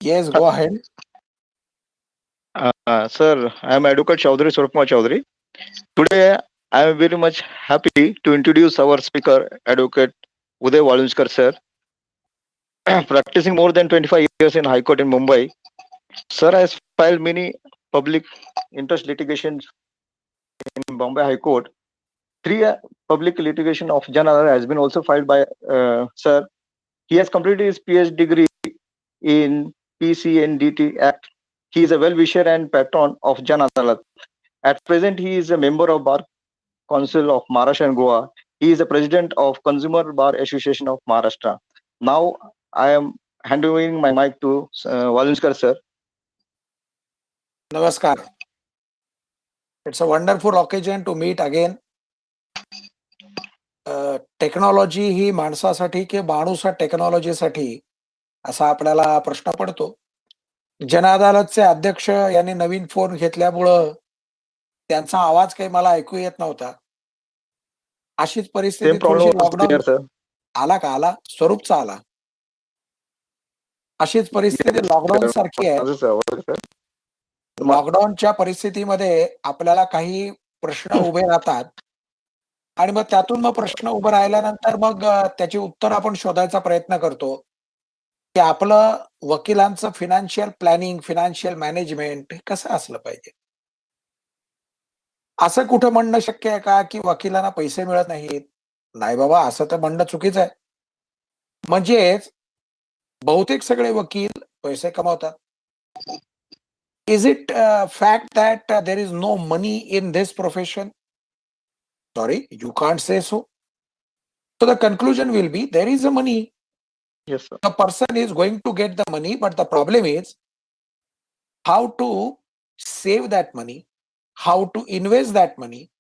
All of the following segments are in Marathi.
Yes, go ahead. Sir, I am Advocate Chaudhary Surapma Chaudhary. Today, I am very much happy to introduce our speaker, Advocate Uday Walunskar, sir. Practicing more than 25 years in High Court in Mumbai, sir has filed many public interest litigations in Bombay High Court. Three public litigation of Jan Aadhar has been also filed by sir. He has completed his PhD degree in PCNDT Act. He is a well-wisher and patron of Jan Adalat. At present, he is a member of Bar Council of Maharashtra and Goa. He is the president of Consumer Bar Association of Maharashtra. Now, I am handing my mic to Walunskar sir. Namaskar. It's a wonderful occasion to meet again. Technology ही माणसासाठी की माणूस टेक्नॉलॉजीसाठी असा आपल्याला प्रश्न पडतो. जन अदालतचे अध्यक्ष यांनी नवीन फोन घेतल्यामुळं त्यांचा आवाज काही मला ऐकू येत नव्हता. अशीच परिस्थिती थोडीशी लॉकडाऊन आला स्वरूपचा आला. अशीच परिस्थिती लॉकडाऊन सारखी आहे. लॉकडाऊनच्या परिस्थितीमध्ये आपल्याला काही प्रश्न उभे राहतात आणि मग त्यातून मग प्रश्न उभे राहिल्यानंतर मग त्याची उत्तर आपण शोधायचा प्रयत्न करतो की आपलं वकिलांचं फिनान्शियल प्लॅनिंग, फिनान्शियल मॅनेजमेंट हे कसं असलं पाहिजे. असं कुठं म्हणणं शक्य आहे का की वकिलांना पैसे मिळत नाहीत? नाही बाबा, असं तर म्हणणं चुकीचं आहे. म्हणजेच बहुतेक सगळे वकील पैसे कमावतात. Is it a fact that there is no money in this profession? Sorry, you can't say so. So the conclusion will be there is a money. Yes, sir. The person is going to get the money, but the problem is how to save that money, how to invest that money,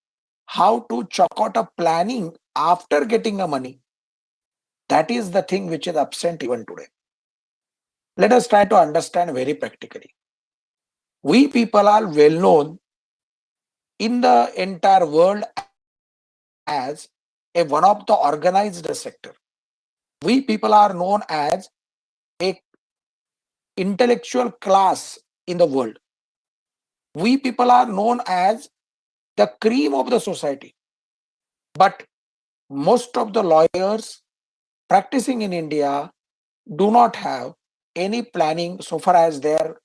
how to chalk out a planning after getting the money. That is the thing which is absent even today. Let us try to understand very practically. We people are well known in the entire world as one of the organized sector. We people are known as a intellectual class in the world. We people are known as the cream of the society. But most of the lawyers practicing in India do not have any planning so far as their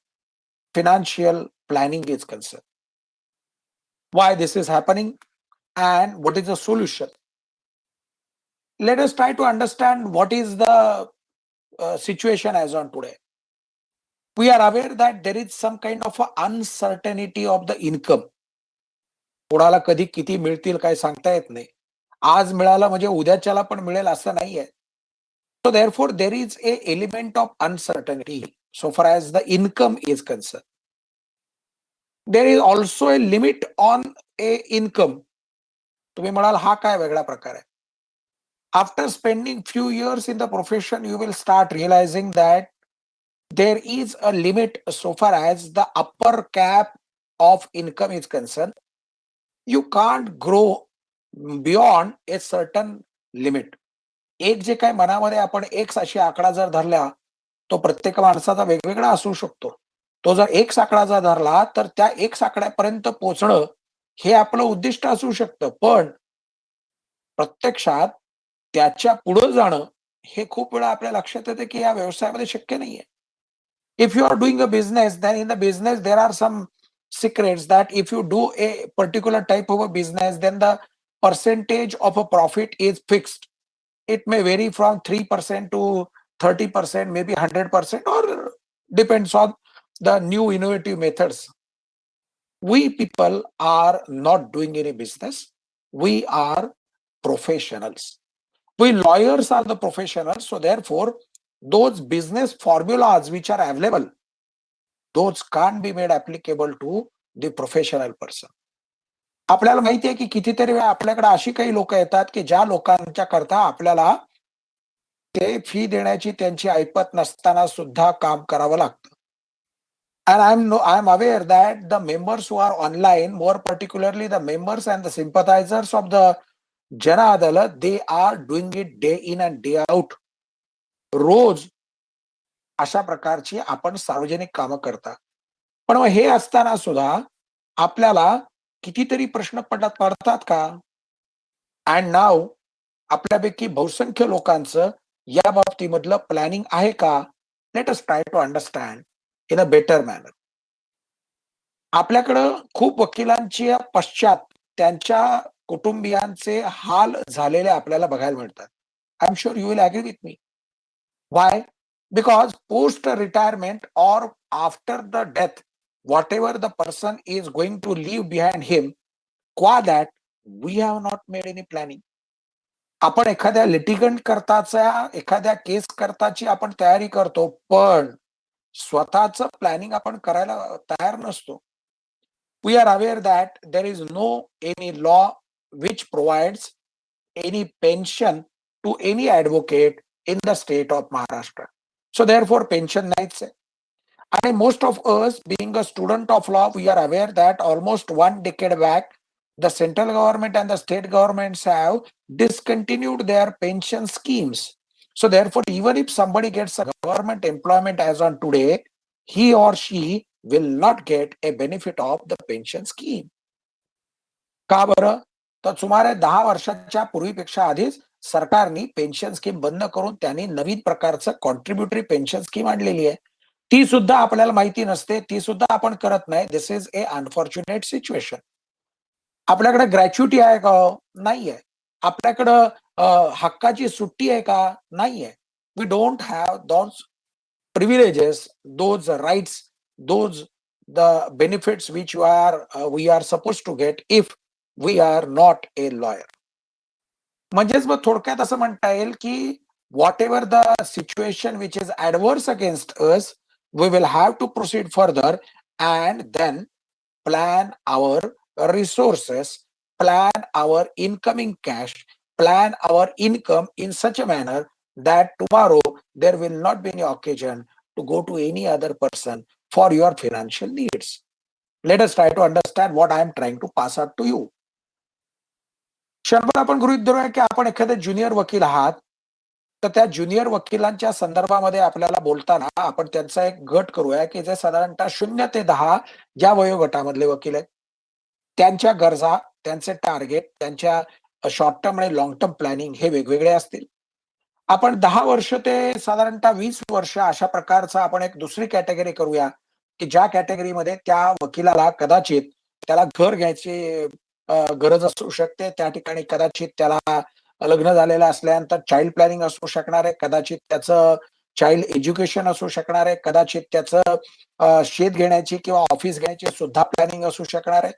financial planning is concerned. Why this is happening and what is the solution? Let us try to understand what is the situation as on today. We are aware that there is some kind of a uncertainty of the income. कोणाला कधी किती मिळतील काय सांगता येत नाही. आज मिळालं म्हणजे उद्याच्याला पण मिळेल असं नाहीये. So therefore there is a element of uncertainty so far as the income is concerned. There is also a limit on a income. तुम्ही म्हणाल हा काय वेगळा प्रकार आहे. After spending few years in the profession, you will start realizing that there is a limit so far as the upper cap of income is concerned. You can't grow beyond a certain limit. एक जे काय मनामध्ये आपण एक अशी आकडा जर धरला, तो प्रत्येक माणसाचा वेगवेगळा असू शकतो. तो जर एक आकडा जर धरला तर त्या एक आकड्यापर्यंत पोहोचणं हे आपलं उद्दिष्ट असू शकतं. पण प्रत्यक्षात त्याच्या पुढे जाणं हे खूप वेळा आपल्या लक्षात येते की या व्यवसायामध्ये शक्य नाहीये. If you are doing a business, then in the business there are some secrets that if you do a particular type of a business, then the percentage of a profit is fixed. It may vary from 3% to 30%, maybe 100%, or depends on the new innovative methods. We people are not doing any business. We are professionals. We lawyers are the professionals. So therefore, those business formulas which are available, those can't be made applicable to the professional person. आपल्याला माहिती आहे की कितीतरी वेळा आपल्याकडे अशी काही लोक येतात की ज्या लोकांच्या करता आपल्याला ते फी देण्याची त्यांची ऐपत नसताना सुद्धा काम करावं लागतं. And I'm aware that the members who are online, more particularly the members and the sympathizers of the Jana Adalat, they are doing it day in and day out. रोज अशा प्रकारची आपण सार्वजनिक कामं करता. पण मग हे असताना सुद्धा आपल्याला कितीतरी प्रश्न पडतात का? अँड नाव आपल्यापैकी बहुसंख्य लोकांचं या बाबतीमधलं प्लॅनिंग आहे का? Let us try to understand in a better manner. आपल्याकडं खूप वकिलांच्या पश्चात त्यांच्या कुटुंबियांचे हाल झालेले आपल्याला बघायला मिळतात. I am sure you will agree with me. Why? Because post retirement or after the death, whatever the person is going to leave behind him, qua that we have not made any planning. आपण एखाद्या लिटिगंट करताच्या एखाद्या केस करताची आपण तयारी करतो, पण स्वतःचं प्लॅनिंग आपण करायला तयार नसतो. We are aware that there is no any law which provides any pension to any advocate in the state of Maharashtra. So therefore pension नाहीच आहे. आणि most of us being a student of law, we are aware that almost 1 decade back, the central government and the state governments have discontinued their pension schemes. So therefore, even if somebody gets a government employment as on today, he or she will not get a benefit of the pension scheme. का बरं? तर सुमारे 10 वर्षाच्या पूर्वीपेक्षा आधीच सरकारने पेन्शन स्कीम बंद करून त्यांनी नवीन प्रकारचं कॉन्ट्रीब्युटरी पेन्शन स्कीम आणलेली आहे. ती सुद्धा आपल्याला माहिती नसते, ती सुद्धा आपण करत नाही. This is a unfortunate situation. आपल्याकडे ग्रॅच्युटी आहे का? नाहीये. आपल्याकडं हक्काची सुट्टी आहे का? नाहीये. We don't have those privileges, those rights, those the benefits which we are supposed to get if we are not a lawyer. म्हणजेच मग थोडक्यात असं म्हणता येईल की whatever the situation which is adverse against us, we will have to proceed further and then plan our resources, plan our incoming cash, plan our income in such a manner that tomorrow there will not be any occasion to go to any other person for your financial needs. Let us try to understand what I am trying to pass out to you. क्षणभर आपण गृहीत धरूया की आपण एखादे ज्युनियर वकील आहात, तर त्या ज्युनियर वकिलांच्या संदर्भामध्ये आपल्याला बोलताना आपण त्यांचा एक गट करूया की जे साधारणतः 0 ते 10 ज्या वयोगटामधले वकील आहेत, त्यांच्या गरजा, त्यांचे टार्गेट, त्यांच्या शॉर्ट टर्म आणि लॉंग टर्म प्लॅनिंग हे वेगवेगळे असतील. आपण 10 वर्ष ते साधारणतः 20 वर्ष अशा प्रकारचा आपण एक दुसरी कॅटेगरी करूया की ज्या कॅटेगरीमध्ये त्या वकिलाला कदाचित त्याला घर घ्यायची गरज असू शकते. त्या ठिकाणी कदाचित त्याला लग्न झालेलं असल्यानंतर चाइल्ड प्लॅनिंग असू शकणार आहे, कदाचित त्याचं चाइल्ड एज्युकेशन असू शकणार आहे, कदाचित त्याचं शेत घेण्याची किंवा ऑफिस घ्यायची सुद्धा प्लॅनिंग असू शकणार आहे.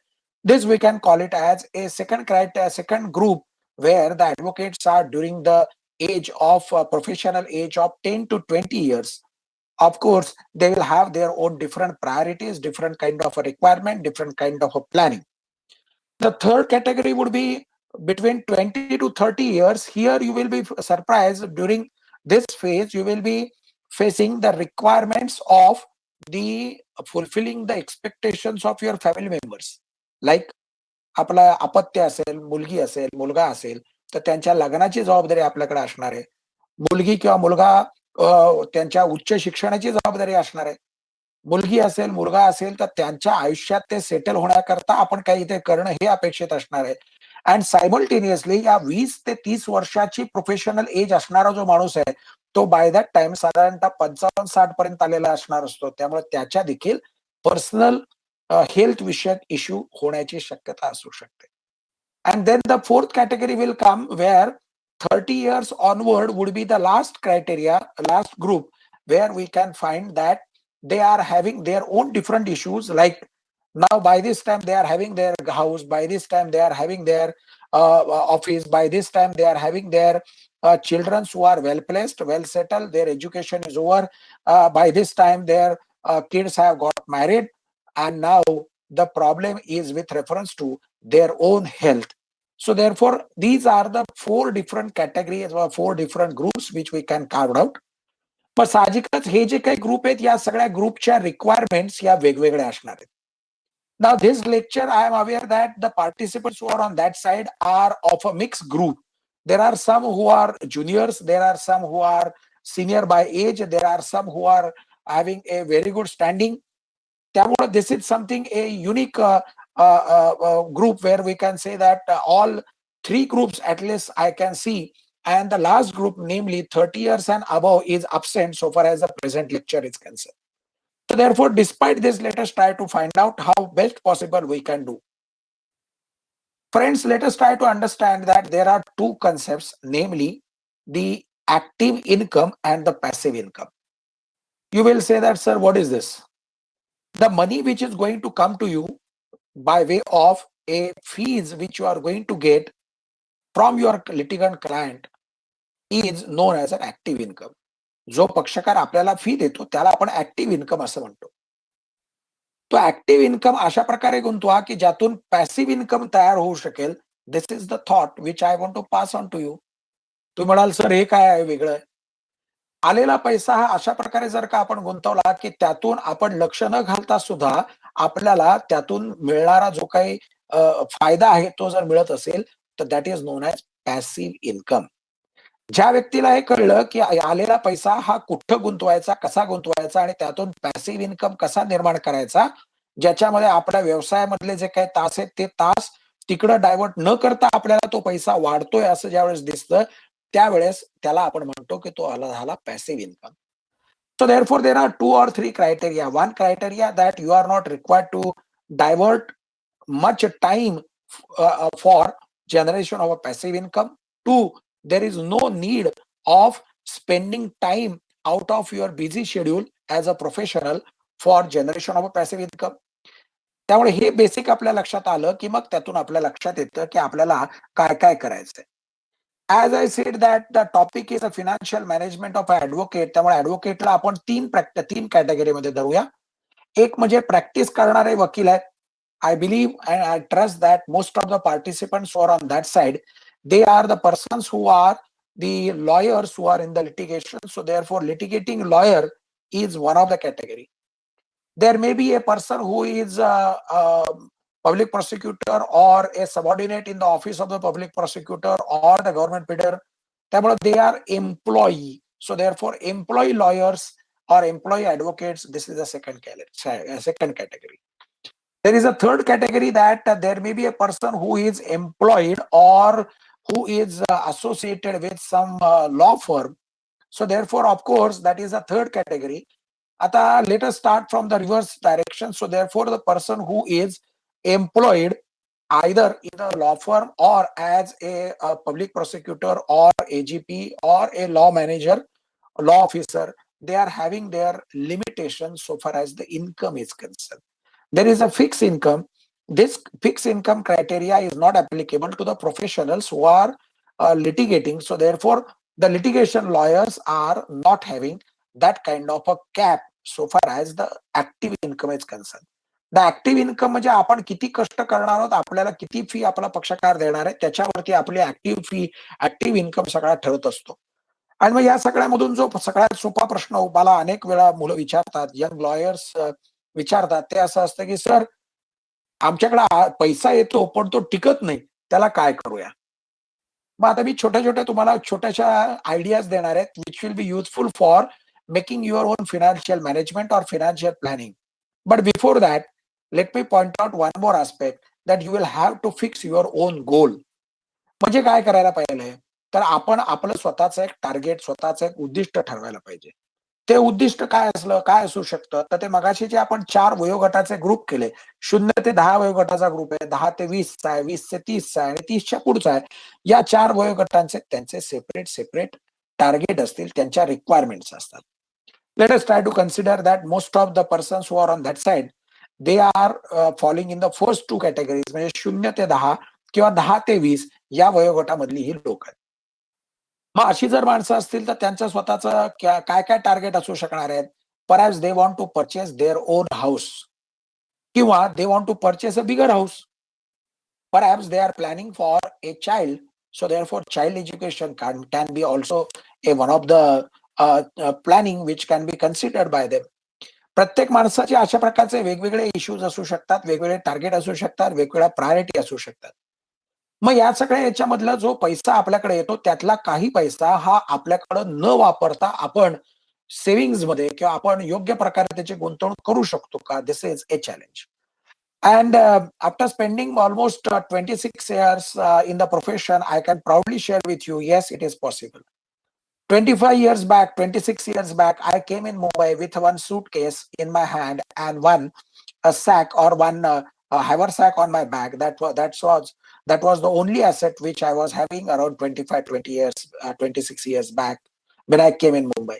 This we can call it as a second group where the advocates are during the age of professional age of 10 to 20 years. Of course, they will have their own different priorities, different kind of a requirement, different kind of a planning. The third category would be between 20 to 30 years. Here you will be surprised during this phase, you will be facing the requirements of the fulfilling the expectations of your family members. Like आपला अपत्य असेल, मुलगी असेल, मुलगा असेल, तर त्यांच्या लग्नाची जबाबदारी आपल्याकडे असणार आहे. मुलगी किंवा मुलगा त्यांच्या उच्च शिक्षणाची जबाबदारी असणार आहे. मुलगी असेल, मुलगा असेल, तर त्यांच्या आयुष्यात ते सेटल होण्याकरता आपण काही इथे करणं हे अपेक्षित असणार आहे. अँड सायमल्टेनियसली या 20 ते 30 वर्षाची प्रोफेशनल एज असणारा जो माणूस आहे, तो बाय दॅट टाइम साधारणतः 55-60 पर्यंत आलेला असणार असतो. त्यामुळे त्याच्या देखील पर्सनल हेल्थ विषयक इश्यू होण्याची शक्यता असू शकते. And then the fourth category will come where 30 years onward would be the last criteria, last group, where we can find that they are having their own different issues. Like now by this time they are having their house, by this time they are having their office, by this time they are having their children who are well placed, well settled, their education is over, by this time their kids have got married, and now the problem is with reference to their own health. So therefore, these are the 4 different categories or 4 different groups which we can carve out. पण साहजिकच हे जे काही ग्रुप आहेत या सगळ्या ग्रुपच्या रिक्वायरमेंट्स या वेगवेगळ्या असणार आहेत. Now this lecture, I am aware that the participants who are on that side are of a mixed group. There are some who are juniors, there are some who are senior by age, there are some who are having a very good standing. त्यामुळे this is something a unique group where we can say that all three groups at least I can see, and the last group, namely 30 years and above, is absent so far as the present lecture is concerned. So therefore, despite this, let us try to find out how best possible we can do. Friends, let us try to understand that there are two concepts, namely the active income and the passive income. You will say that, sir, what is this? The money which is going to come to you by way of a fees which you are going to get from your litigant client is known as an active income. जो पक्षकार आपल्याला फी देतो त्याला आपण ऍक्टिव्ह इन्कम असं म्हणतो. तो ऍक्टिव्ह इन्कम अशा प्रकारे गुंतवा की ज्यातून पॅसिव्ह इन्कम तयार होऊ शकेल. This is the thought which I want to pass on to you. तुम्ही म्हणाल, सर हे काय आहे वेगळं? आलेला पैसा हा अशा प्रकारे जर का आपण गुंतवला की त्यातून आपण लक्ष न घालता सुद्धा आपल्याला त्यातून मिळणारा जो काही फायदा आहे तो जर मिळत असेल तर that is non as passive income. ज्या व्यक्तीला हे कळलं की आलेला पैसा हा कुठं गुंतवायचा, कसा गुंतवायचा आणि त्यातून पॅसिव्ह इन्कम कसा निर्माण करायचा, ज्याच्यामध्ये आपल्या व्यवसायामधले जे काही तास आहेत ते तास तिकडं डायव्हर्ट न करता आपल्याला तो पैसा वाढतोय असं ज्यावेळेस दिसतं त्यावेळेस त्याला आपण म्हणतो की तो झाला passive income. So therefore, there are 2 or 3 criteria. One criteria that you are not required to divert much time for generation of a passive income. 2, there is no need of spending time out of your busy schedule as a professional for generation of a passive income. त्यामुळे हे बेसिक आपल्या लक्षात आलं की मग त्यातून आपल्या लक्षात येतं की आपल्याला काय काय करायचंय. As I said that the topic is a financial management of an advocate. त्यामुळे ऍडव्होकेटला आपण तीन कॅटेगरीमध्ये धरूया. एक म्हणजे प्रॅक्टिस करणारे वकील आहेत. I believe and I trust that most of the participants who are on that side, they are the persons who are the lawyers who are in the litigation. So therefore, litigating lawyer is one of the category. There may be a person who is a public prosecutor or a subordinate in the office of the public prosecutor or the government bidder. They are employee. So therefore, employee lawyers or employee advocates, this is the second category. There is a third category that there may be a person who is employed or who is associated with some law firm. So therefore, of course, that is a third category. Ata, let us start from the reverse direction. So therefore, the person who is employed either in a law firm or as a public prosecutor or AGP or a law manager, law officer, they are having their limitations so far as the income is concerned. There is a fixed income. This fixed income criteria is not applicable to the professionals who are litigating. So therefore, the litigation lawyers are not having that kind of a cap so far as the active income is concerned. The active income म्हणजे आपण किती कष्ट करणार आहोत, आपल्याला किती फी आपला पक्षकार देणार आहे त्याच्यावरती आपली ऍक्टिव्ह इन्कम सगळा ठरत असतो. आणि मग या सगळ्यामधून जो सगळ्यात सोपा प्रश्न मला अनेक वेळा मुलं विचारतात, यंग लॉयर्स विचारतात, ते असं असतं की सर आमच्याकडे पैसा येतो पण तो टिकत नाही, त्याला काय करूया? मग आता मी तुम्हाला छोट्याशा आयडियाज देणार आहेत which will be useful for making your own financial management और financial planning. But before that, let me point out one more aspect that you will have to fix your own goal. म्हणजे काय करायला पाहिजे तर आपण आपलं स्वतःचं एक टार्गेट, स्वतःचं एक उद्दिष्ट ठरवायला पाहिजे. ते उद्दिष्ट काय असू शकतं तर ते मगाशी जे आपण 4 वयोगटाचे ग्रुप केले, 0 ते 10 वयोगटाचा ग्रुप आहे, 10 ते 20 चा आहे, 20 ते 30 चा आहे आणि 30 च्या पुढचा आहे. या 4 वयोगटांचे त्यांचे सेपरेट टार्गेट असतील, त्यांच्या रिक्वायरमेंट्स असतात. Let us try to consider that most of the persons who are on that side they are following in the first 2 categories, म्हणजे 0 ते 10 किंवा 10 ते 20 या वयोगटामधली ही लोक आहेत. मग अशी जर माणसं असतील तर त्यांचं स्वतःचं काय काय टार्गेट असू शकणार आहेत. Perhaps they want to purchase their own house किंवा they want to purchase a bigger house. Perhaps they are planning for a child, so therefore child education can be also one of the planning which can be considered by them. प्रत्येक माणसाचे अशा प्रकारचे वेगवेगळे इश्यूज असू शकतात, वेगवेगळे टार्गेट असू शकतात, वेगवेगळ्या प्रायोरिटी असू शकतात. मग या सगळ्या याच्यामधला जो पैसा आपल्याकडे येतो त्यातला काही पैसा हा आपल्याकडे न वापरता आपण सेव्हिंग्ज मध्ये किंवा आपण योग्य प्रकारे त्याची गुंतवणूक करू शकतो का? This is a challenge. And after spending almost 26 years in the profession, I can proudly share with you, yes, it is possible. 25 years back, 26 years back, I came in Mumbai with one suitcase in my hand and one a sack or one haversack on my back. That was the only asset which I was having around 25, 20 years, 26 years back when I came in Mumbai.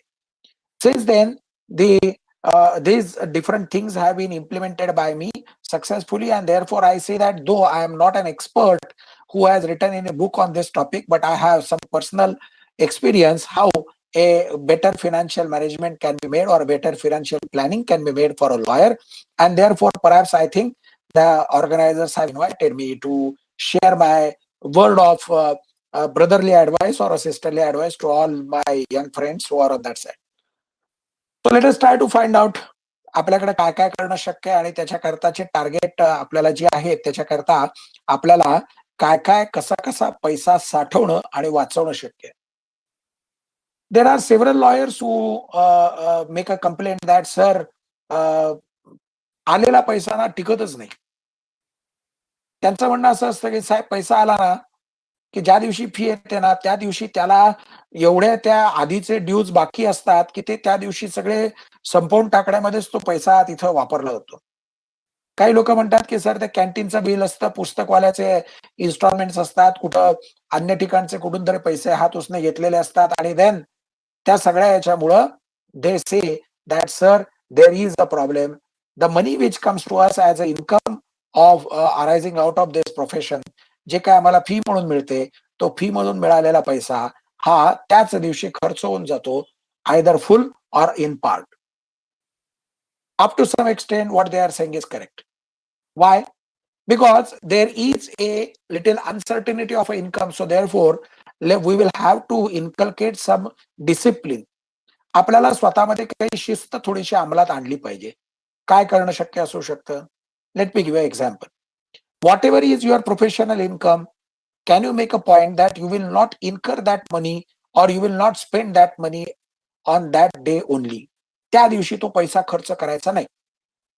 Since then, these different things have been implemented by me successfully, and therefore I say that though I am not an expert who has written in a book on this topic, but I have some personal experience how a better financial management can be made or better financial planning can be made for a lawyer, and therefore perhaps I think the organizers have invited me to share my word of brotherly advice or a sisterly advice to all my young friends who are on that side. So let us try to find out आपल्याकडे काय काय करणं शक्य आहे आणि त्याच्याकरताचे टार्गेट आपल्याला जे आहेत त्याच्याकरता आपल्याला काय काय कसा कसा पैसा साठवणं आणि वाचवणं शक्य आहे. There are several lawyers who make a complaint that sir आलेला पैसा ना टिकतच नाही. त्यांचं म्हणणं असं असतं की साहेब पैसा आला ना की ज्या दिवशी फी येते ना त्या दिवशी त्याला एवढ्या त्या आधीचे ड्यूज बाकी असतात की ते त्या दिवशी सगळे संपवून टाकण्यामध्येच तो पैसा तिथं वापरला जातो. काही लोक म्हणतात की सर ते कॅन्टीनचं बिल असतं, पुस्तकवाल्याचे इन्स्टॉलमेंट्स असतात, कुठं अन्य ठिकाणचे कुठून तरी पैसे हात उसने घेतलेले असतात आणि देन त्या सगळ्या याच्यामुळं they say that sir there is a problem. The money which comes to us as a income of arising out of this profession, जे काय आम्हाला फी म्हणून मिळते, तो फी मधून मिळालेला पैसा हा त्याच दिवशी खर्च होऊन जातो, either full or in part. Up to some extent, what they are saying is correct. Why? Because there is a little uncertainty of income. So therefore, we will have to inculcate some discipline. आपल्याला स्वतःमध्ये काही शिस्त थोडीशी अंमलात आणली पाहिजे. काय करणं शक्य असू शकतं? Let me give a example. Whatever is your professional income, can you make a point that you will not incur that money or you will not spend that money on that day only? त्या दिवशी तो पैसा खर्च करायचा नाही.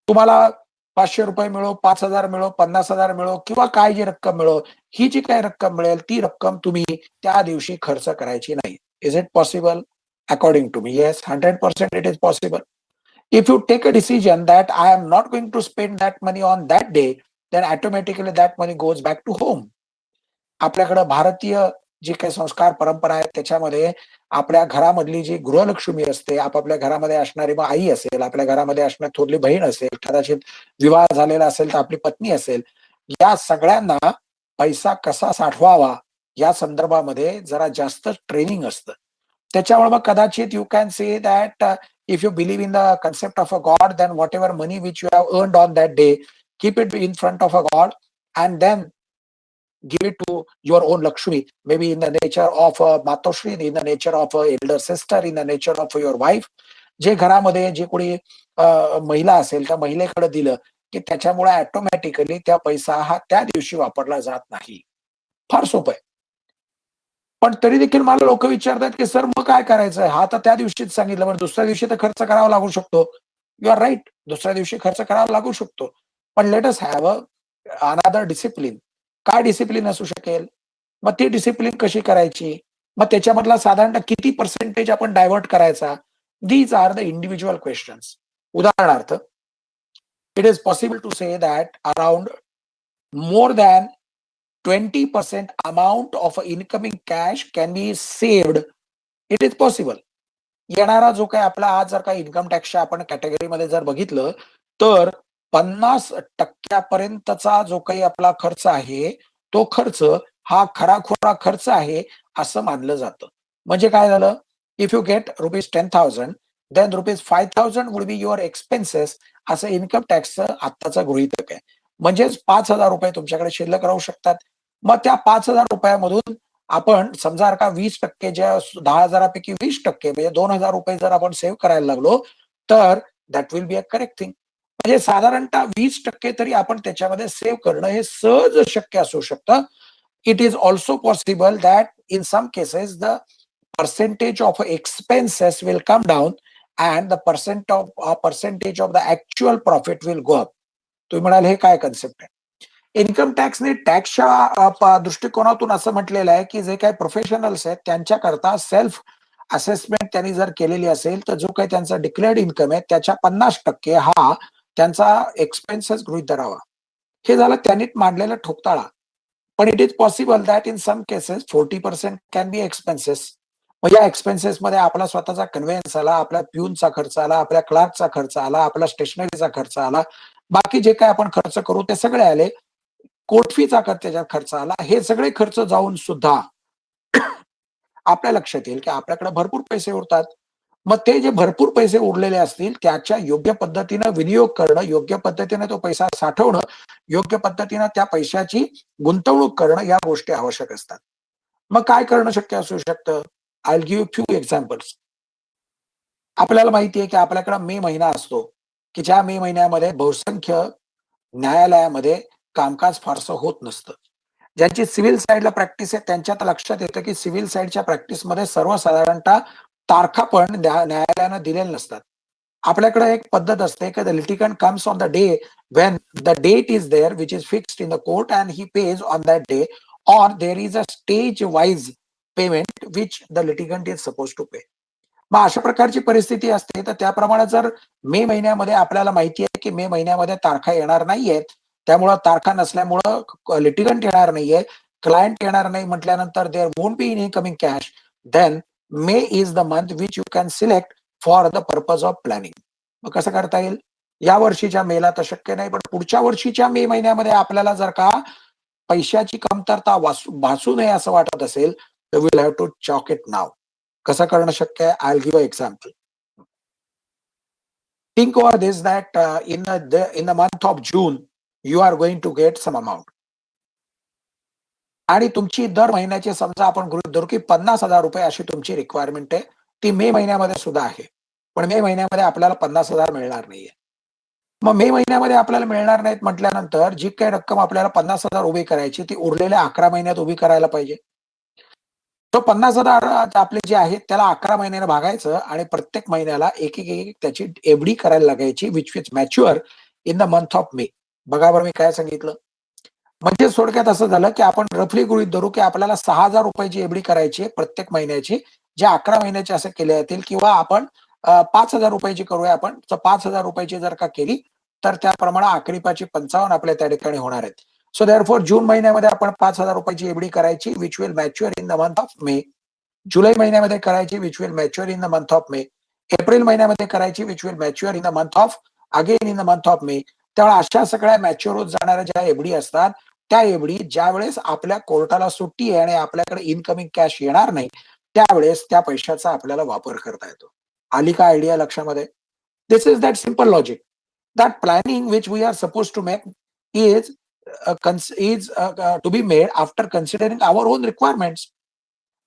तुम्हाला ₹500 मिळो, 5,000 मिळो, 50,000 मिळो किंवा काय जी रक्कम मिळो, ही जी काही रक्कम मिळेल ती रक्कम तुम्ही त्या दिवशी खर्च करायची नाही. Is it possible? According to me, yes, 100% it is possible. If you take a decision that I am not going to spend that money on that day, then automatically that money goes back to home. आपल्याकडं भारतीय जे काही संस्कार परंपरा आहेत त्याच्यामध्ये आपल्या घरामधली जी गृहलक्ष्मी असते, आपापल्या घरामध्ये असणारी मग आई असेल, आपल्या घरामध्ये असणारी थोरली बहीण असेल, कदाचित विवाह झालेला असेल तर आपली पत्नी असेल, या सगळ्यांना पैसा कसा साठवावा या संदर्भामध्ये जरा जास्त ट्रेनिंग असतं. त्याच्यामुळे मग कदाचित you can say that if you believe in the concept of a god, then whatever money which you have earned on that day, keep it in front of a god and then give it to your own Lakshmi, maybe in the nature of a Matoshri, in the nature of a elder sister, in the nature of your wife. जे घरामध्ये जे कोणी महिला असेल त्या महिलेकडे दिलं की त्याच्यामुळे ऑटोमॅटिकली त्या पैसा हा त्या दिवशी वापरला जात नाही. फार सोपं आहे. पण तरी देखील मला लोक विचारतात की सर मग काय करायचं? हा तर त्या दिवशीच सांगितलं, पण दुसऱ्या दिवशी तर खर्च करावा लागू शकतो. यू आर राईट, दुसऱ्या दिवशी खर्च करावा लागू शकतो. पण let us have another discipline. काय डिसिप्लिन असू शकेल? मग ती डिसिप्लिन कशी करायची? मग त्याच्यामधला साधारणतः किती पर्सेंटेज आपण डायव्हर्ट करायचा? These are the individual questions. उदाहरणार्थ, it is possible to say that around more than 20% amount of incoming cash can be saved. It is possible. येणारा जो काही आपला आज जर काही इन्कम टॅक्सच्या आपण कॅटेगरीमध्ये जर बघितलं तर 50% पर्यंतचा जो काही आपला खर्च आहे तो खर्च हा खराखोरा खर्च आहे असं मानलं जातं. म्हणजे काय झालं? If you get ₹10,000 then ₹5,000 would be your expenses, असं इन्कम टॅक्सचं आत्ताचं गृहीतक आहे. म्हणजेच ₹5,000 तुमच्याकडे शिल्लक राहू शकतात. मग त्या ₹5,000 आपण समजा का 20% ज्या 10,000 पैकी 20% म्हणजे ₹2,000 जर आपण सेव्ह करायला लागलो तर that will be a correct thing. म्हणजे साधारणतः 20% तरी आपण त्याच्यामध्ये सेव्ह करणं हे सहज शक्य असू शकतं. It is also possible that in some cases the percentage of expenses will come down and the percentage of the actual profit will go up. तुम्ही म्हणाल हे काय कन्सेप्ट आहे? इन्कम टॅक्सने टॅक्सच्या दृष्टिकोनातून असं म्हटलेलं आहे की जे काही प्रोफेशनल्स आहेत त्यांच्याकरता सेल्फ असेसमेंट त्यांनी जर केलेली असेल तर जो काही त्यांचा डिक्लेअर्ड इन्कम आहे त्याच्या 50% हा त्यांचा एक्सपेन्सेस गृहीत धरावा. हे झालं त्यांनी मांडलेलं ठोकताळा. पण it is possible that in some cases 40% can be expenses. मग या एक्सपेन्सेस मध्ये आपला स्वतःचा कन्व्हेन्स आला, आपल्या प्यूनचा खर्च आला, आपल्या क्लार्कचा खर्च आला, आपला स्टेशनरीचा खर्च आला, बाकी जे काय आपण खर्च करू ते सगळे आले, कोर्ट फीचा त्याच्यात खर्च आला. हे सगळे खर्च जाऊन सुद्धा आपल्या लक्षात येईल की आपल्याकडे भरपूर पैसे उरतात. मग ते जे भरपूर पैसे उरलेले असतील त्याच्या योग्य पद्धतीनं विनियोग करणं, योग्य पद्धतीने तो पैसा साठवणं, योग्य पद्धतीनं त्या पैशाची गुंतवणूक करणं या गोष्टी आवश्यक असतात. मग काय करणं शक्य असू शकतं? I will give few examples. आपल्याला माहिती आहे की आपल्याकडे मे महिना असतो की ज्या मे महिन्यामध्ये बहुसंख्य न्यायालयामध्ये कामकाज फारसं होत नसतं. ज्यांची सिव्हिल साईडला प्रॅक्टिस आहे त्यांच्यात लक्षात येतं की सिव्हिल साईडच्या प्रॅक्टिसमध्ये सर्वसाधारणतः तारखा पण न्यायालयानं दिलेल्या नसतात. आपल्याकडे एक पद्धत असते की the litigant comes on the day when the date is there which is fixed in the court and he pays on that day or there is a stage wise payment which the litigant is suppose to pay. मग अशा प्रकारची परिस्थिती असते तर त्याप्रमाणे जर मे महिन्यामध्ये आपल्याला माहिती आहे की मे महिन्यामध्ये तारखा येणार नाहीयेत, त्यामुळं तारखा नसल्यामुळं लिटिगंट येणार नाहीये, क्लायंट येणार नाही म्हटल्यानंतर there won't be in incoming cash, then May is the month which you can select for the purpose of planning. मग कसं करता येईल? या वर्षीच्या मेला तर शक्य नाही, पण पुढच्या वर्षीच्या मे महिन्यामध्ये आपल्याला जर का पैशाची कमतरता भासू नये असं वाटत असेल तर will have to chalk it now. कसं करणं शक्य आहे? I will give a example. Think over this that in the month of June you are going to get some amount. आणि तुमची दर महिन्याची समजा आपण गृहीत धरू की 50,000 रुपये अशी तुमची रिक्वायरमेंट आहे. ती मे महिन्यामध्ये सुद्धा आहे. पण मे महिन्यामध्ये आपल्याला 50,000 मिळणार नाहीये. मग मे महिन्यामध्ये आपल्याला मिळणार नाहीत म्हटल्यानंतर जी काही रक्कम आपल्याला 50,000 उभी करायची ती उरलेल्या 11 महिन्यात उभी करायला पाहिजे. तो 50,000 आपले जे आहेत त्याला 11 महिन्याने भागायचं आणि प्रत्येक महिन्याला एक त्याची एफडी करायला लागायची which which mature in the month of मे. बघा बरं मी काय सांगितलं? म्हणजे थोडक्यात असं झालं की आपण रफली गृहीत धरू की आपल्याला 6,000 रुपयाची एफडी करायची आहे प्रत्येक महिन्याची, जे 11 महिन्याचे असे केले जातील, किंवा आपण 5,000 रुपयाची करूया आपण. तर 5,000 रुपयाची जर का केली तर त्याप्रमाणे आकडी 55 आपल्या त्या ठिकाणी होणार आहेत. सो देअरफॉर जून महिन्यामध्ये आपण 5,000 रुपयाची एफडी करायची which will mature in the month of May. जुलै महिन्यामध्ये करायची which will mature in the month of May. एप्रिल महिन्यामध्ये करायची which will mature in the month of again in the month of May. त्यामुळे अशा सगळ्या मॅच्युअर होत जाणाऱ्या ज्या एफडी असतात त्या एफडी ज्या वेळेस आपल्या कोर्टाला सुट्टी आहे आणि आपल्याकडे इनकमिंग कॅश येणार नाही त्यावेळेस त्या पैशाचा आपल्याला वापर करता येतो. आली का आयडिया लक्षामध्ये? This is that simple logic. That planning which we are supposed to make is to be made after considering our own requirements.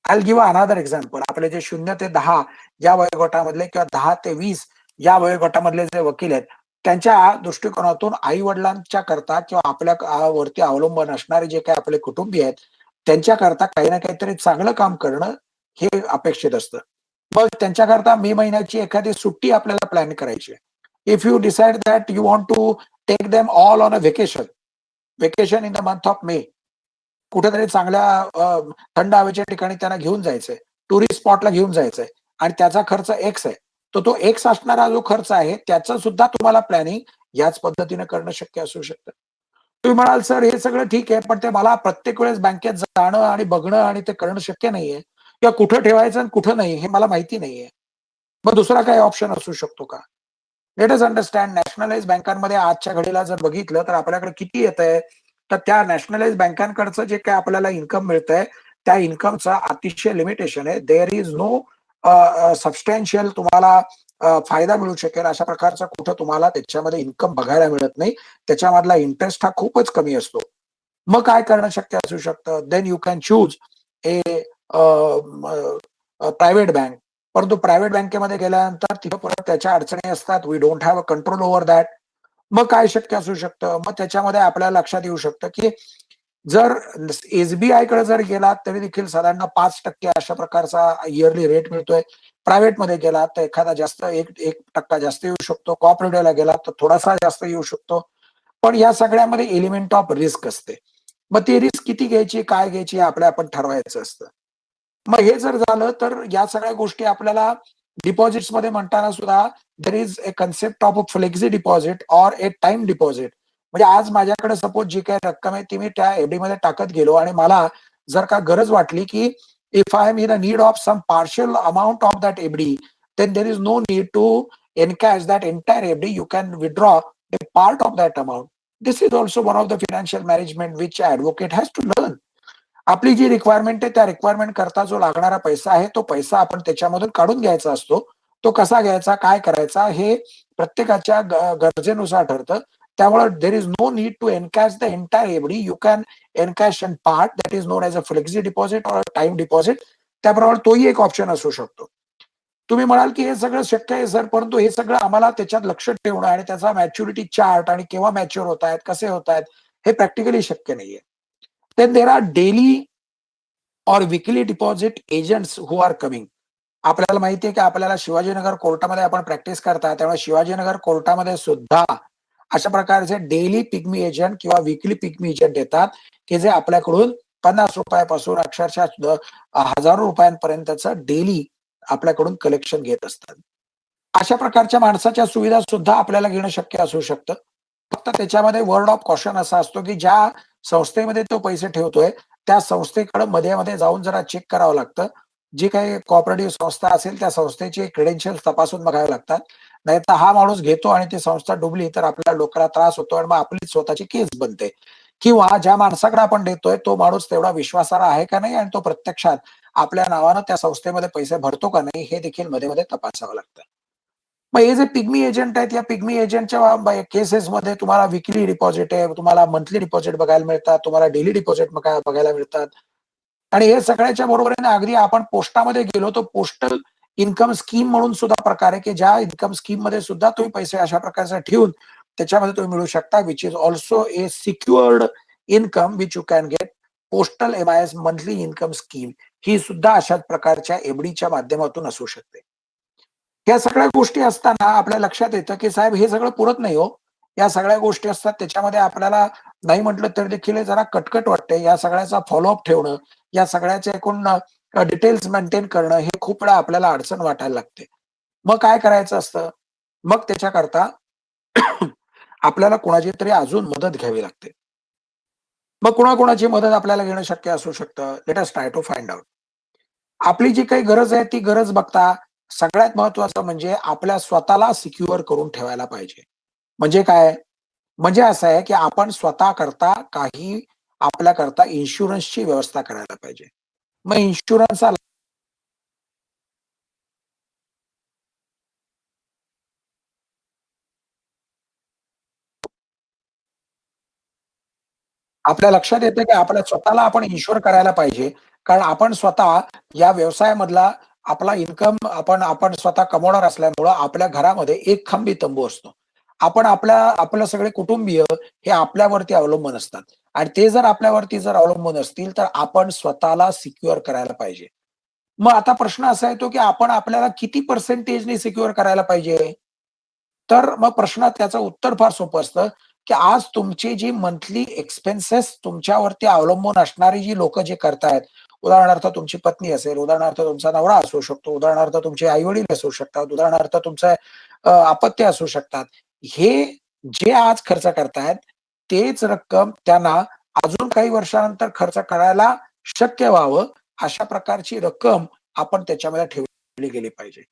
I'll give another example. आपले जे 0 ते 10 या वयोगटामधले किंवा 10 ते 20 या वयोगटामधले जे वकील आहेत त्यांच्या दृष्टिकोनातून आई वडिलांच्या करता किंवा आपल्या वरती अवलंबून असणारे जे काही आपले कुटुंबीय आहेत त्यांच्याकरता काही ना काहीतरी चांगलं काम करणं हे अपेक्षित असतं. मग त्यांच्याकरता मे महिन्याची एखादी सुट्टी आपल्याला प्लॅन करायची आहे. If you decide that you want to take them all on a vacation in the month of May, कुठेतरी चांगल्या थंड हवेच्या ठिकाणी त्यांना घेऊन जायचंय, टुरिस्ट स्पॉटला घेऊन जायचंय आणि त्याचा खर्च एक्स आहे, तर तो एक्स असणारा जो खर्च आहे त्याचं सुद्धा तुम्हाला प्लॅनिंग याच पद्धतीने करणं शक्य असू शकतं. तुम्ही म्हणाल सर हे सगळं ठीक आहे, पण ते मला प्रत्येक वेळेस बँकेत जाणं आणि बघणं आणि ते करणं शक्य नाहीये, किंवा कुठं ठेवायचं आणि कुठं नाही हे मला माहिती नाहीये. मग दुसरा काही ऑप्शन असू शकतो का? लेट अस अंडरस्टँड. नॅशनलाइज बँकांमध्ये आजच्या घडीला जर बघितलं तर आपल्याकडे किती येतंय, तर त्या नॅशनलाइज बँकांकडचं जे काही आपल्याला इन्कम मिळतंय त्या इन्कमचा अतिशय लिमिटेशन आहे. देअर इज नो सबस्टॅन्शियल तुम्हाला फायदा मिळू शकेल अशा प्रकारचा कुठं तुम्हाला त्याच्यामध्ये इन्कम बघायला मिळत नाही. त्याच्यामधला इंटरेस्ट हा खूपच कमी असतो. मग काय करणं शक्य असू शकतं? Then you can choose a private bank. परंतु प्रायव्हेट बँकेमध्ये गेल्यानंतर तिथं परत त्याच्या अडचणी असतात. We don't have a control over that. मग काय शक्य असू शकतं? मग त्याच्यामध्ये आपल्याला लक्षात येऊ शकतं की जर एसबीआय कडे जर गेलात तरी देखील साधारण 5% अशा प्रकारचा इयरली रेट मिळतोय. प्रायव्हेटमध्ये गेलात तर एखादा जास्त 1% जास्त येऊ शकतो. कोऑपरेटिव्हला गेलात तर थोडासा जास्त येऊ शकतो. पण या सगळ्यामध्ये एलिमेंट ऑफ रिस्क असते. मग ती रिस्क किती घ्यायची, काय घ्यायची आपण ठरवायचं असतं. मग हे जर झालं तर या सगळ्या गोष्टी आपल्याला डिपॉझिट्समध्ये म्हणताना सुद्धा there is a concept of a flexi deposit or a time deposit. म्हणजे आज माझ्याकडे सपोज जी काही रक्कम आहे ती मी त्या एफडी मध्ये टाकत गेलो आणि मला जर का गरज वाटली की if I am in a need of some partial amount of that FD, then there is no need to encash that entire FD. You can withdraw a part of that amount. This is also one of the financial management which advocate has to learn. आपली जी रिक्वायरमेंट आहे त्या रिक्वायरमेंट करता जो लागणारा पैसा आहे तो पैसा आपण त्याच्यामधून काढून घ्यायचा असतो. तो कसा घ्यायचा, काय करायचा हे प्रत्येकाच्या गरजेनुसार ठरतं. त्यामुळे there is no need to encash the entire FD. You can encash in part that is known as a flexi deposit और टाइम डिपॉझिट. त्याबरोबर तोही एक ऑप्शन असू शकतो. तुम्ही म्हणाल की हे सगळं शक्य आहे सर, परंतु हे सगळं आम्हाला त्याच्यात लक्ष ठेवणं आणि त्याचा मॅच्युरिटी चार्ट आणि केव्हा मॅच्युअर होत आहेत, कसे होत आहेत, हे प्रॅक्टिकली शक्य नाहीये. देन देर आर डेली और वीकली डिपॉझिट एजंट्स हु आर कमिंग. आपल्याला माहिती आहे की आपल्याला शिवाजीनगर कोर्टामध्ये आपण प्रॅक्टिस करता, त्यामुळे शिवाजीनगर कोर्टामध्ये सुद्धा अशा प्रकारचे डेली पिग्मी एजंट किंवा वीकली पिग्मी एजंट येतात की जे आपल्याकडून 50 रुपयापासून अक्षरशः हजारो रुपयांपर्यंतचं डेली आपल्याकडून कलेक्शन घेत असतात. अशा प्रकारच्या माणसाच्या सुविधा सुद्धा आपल्याला घेणं शक्य असू शकतं. फक्त त्याच्यामध्ये वर्ड ऑफ कॉशन असा असतो की ज्या संस्थेमध्ये तो पैसे ठेवतोय त्या संस्थेकडे मध्ये-मध्ये जाऊन जरा चेक करावं लागतं. जी काही कोऑपरेटिव्ह संस्था असेल त्या संस्थेचे क्रेडेन्शियल्स तपासून बघावे लागतात. नाहीतर हा माणूस घेतो आणि ती संस्था डुबली तर आपल्या डोक्याला त्रास होतो आणि मग आपली स्वतःची केस बनते. किंवा ज्या माणसाकडे आपण देतोय तो माणूस तेवढा विश्वासार्ह आहे का नाही आणि तो प्रत्यक्षात आपल्या नावानं त्या संस्थेमध्ये पैसे भरतो का नाही हे देखील मध्ये-मध्ये तपासावं लागतं. मग हे जे पिग्मी एजंट आहेत, या पिग्मी एजंटच्या केसेसमध्ये तुम्हाला विकली डिपॉझिट आहे, तुम्हाला मंथली डिपॉझिट बघायला मिळतात, तुम्हाला डेली डिपॉझिट बघायला मिळतात. आणि हे सगळ्याच्या बरोबरीने अगदी आपण पोस्टामध्ये गेलो तर पोस्टल इन्कम स्कीम म्हणून सुद्धा प्रकार आहे, की ज्या इन्कम स्कीम मध्ये सुद्धा तुम्ही पैसे अशा प्रकारचे ठेवून त्याच्यामध्ये तुम्ही मिळू शकता, which is also a secured income which you can get. Postal MIS monthly income scheme ही सुद्धा अशाच प्रकारच्या एफडीच्या माध्यमातून असू शकते. या सगळ्या गोष्टी असताना आपल्या लक्षात येतं की साहेब हे सगळं पुरत नाही हो. या सगळ्या गोष्टी असतात त्याच्यामध्ये आपल्याला नाही म्हटलं तरी देखील हे जरा कटकट वाटते. या सगळ्याचा फॉलोअप ठेवणं, या सगळ्याचे एकूण डिटेल्स मेंटेन करणं हे खूप वेळा आपल्याला अडचण वाटायला लागते. मग काय करायचं असतं? मग त्याच्याकरता आपल्याला कोणाची तरी अजून मदत घ्यावी लागते. मग कोणाकोणाची मदत आपल्याला घेणं शक्य असू शकतं? Let us try to find out. आपली जी काही गरज आहे ती गरज बघता सगळ्यात महत्वाचं म्हणजे आपल्या स्वतःला सिक्युअर करून ठेवायला पाहिजे. म्हणजे काय? म्हणजे असं आहे की आपण स्वतः करता काही आपल्या करता इन्शुरन्सची व्यवस्था करायला पाहिजे. मग इन्शुरन्स आपल्या लक्षात येतं की आपल्या स्वतःला आपण इन्शुअर करायला पाहिजे. कारण आपण स्वतः या व्यवसायामधला आपला इन्कम आपण आपण स्वतः कमवणार असल्यामुळं आपल्या घरामध्ये एक खांबी तंबू असतो. आपण आपलं सगळे कुटुंबीय हे आपल्यावरती अवलंबून असतात आणि ते जर आपल्यावरती जर अवलंबून असतील, तर आपण स्वतःला सिक्युअर करायला पाहिजे. मग आता प्रश्न असा येतो की आपण आपल्याला किती पर्सेंटेजने सिक्युअर करायला पाहिजे? तर मग प्रश्न त्याचं उत्तर फार सोपं असतं, की आज तुमची जी मंथली एक्सपेन्सेस तुमच्यावरती अवलंबून असणारी जी लोकं जे करतायत, उदाहरणार्थ तुमची पत्नी असेल, उदाहरणार्थ तुमचा नवरा असू शकतो, उदाहरणार्थ तुमचे आई-वडील असू शकतात, उदाहरणार्थ तुमचं अपत्य असू शकतात. हे जे आज खर्च करतायत, तेच रक्कम त्यांना अजून काही वर्षानंतर खर्च करायला शक्य व्हावं, अशा प्रकारची रक्कम आपण त्याच्यामध्ये ठेवली गेली पाहिजे.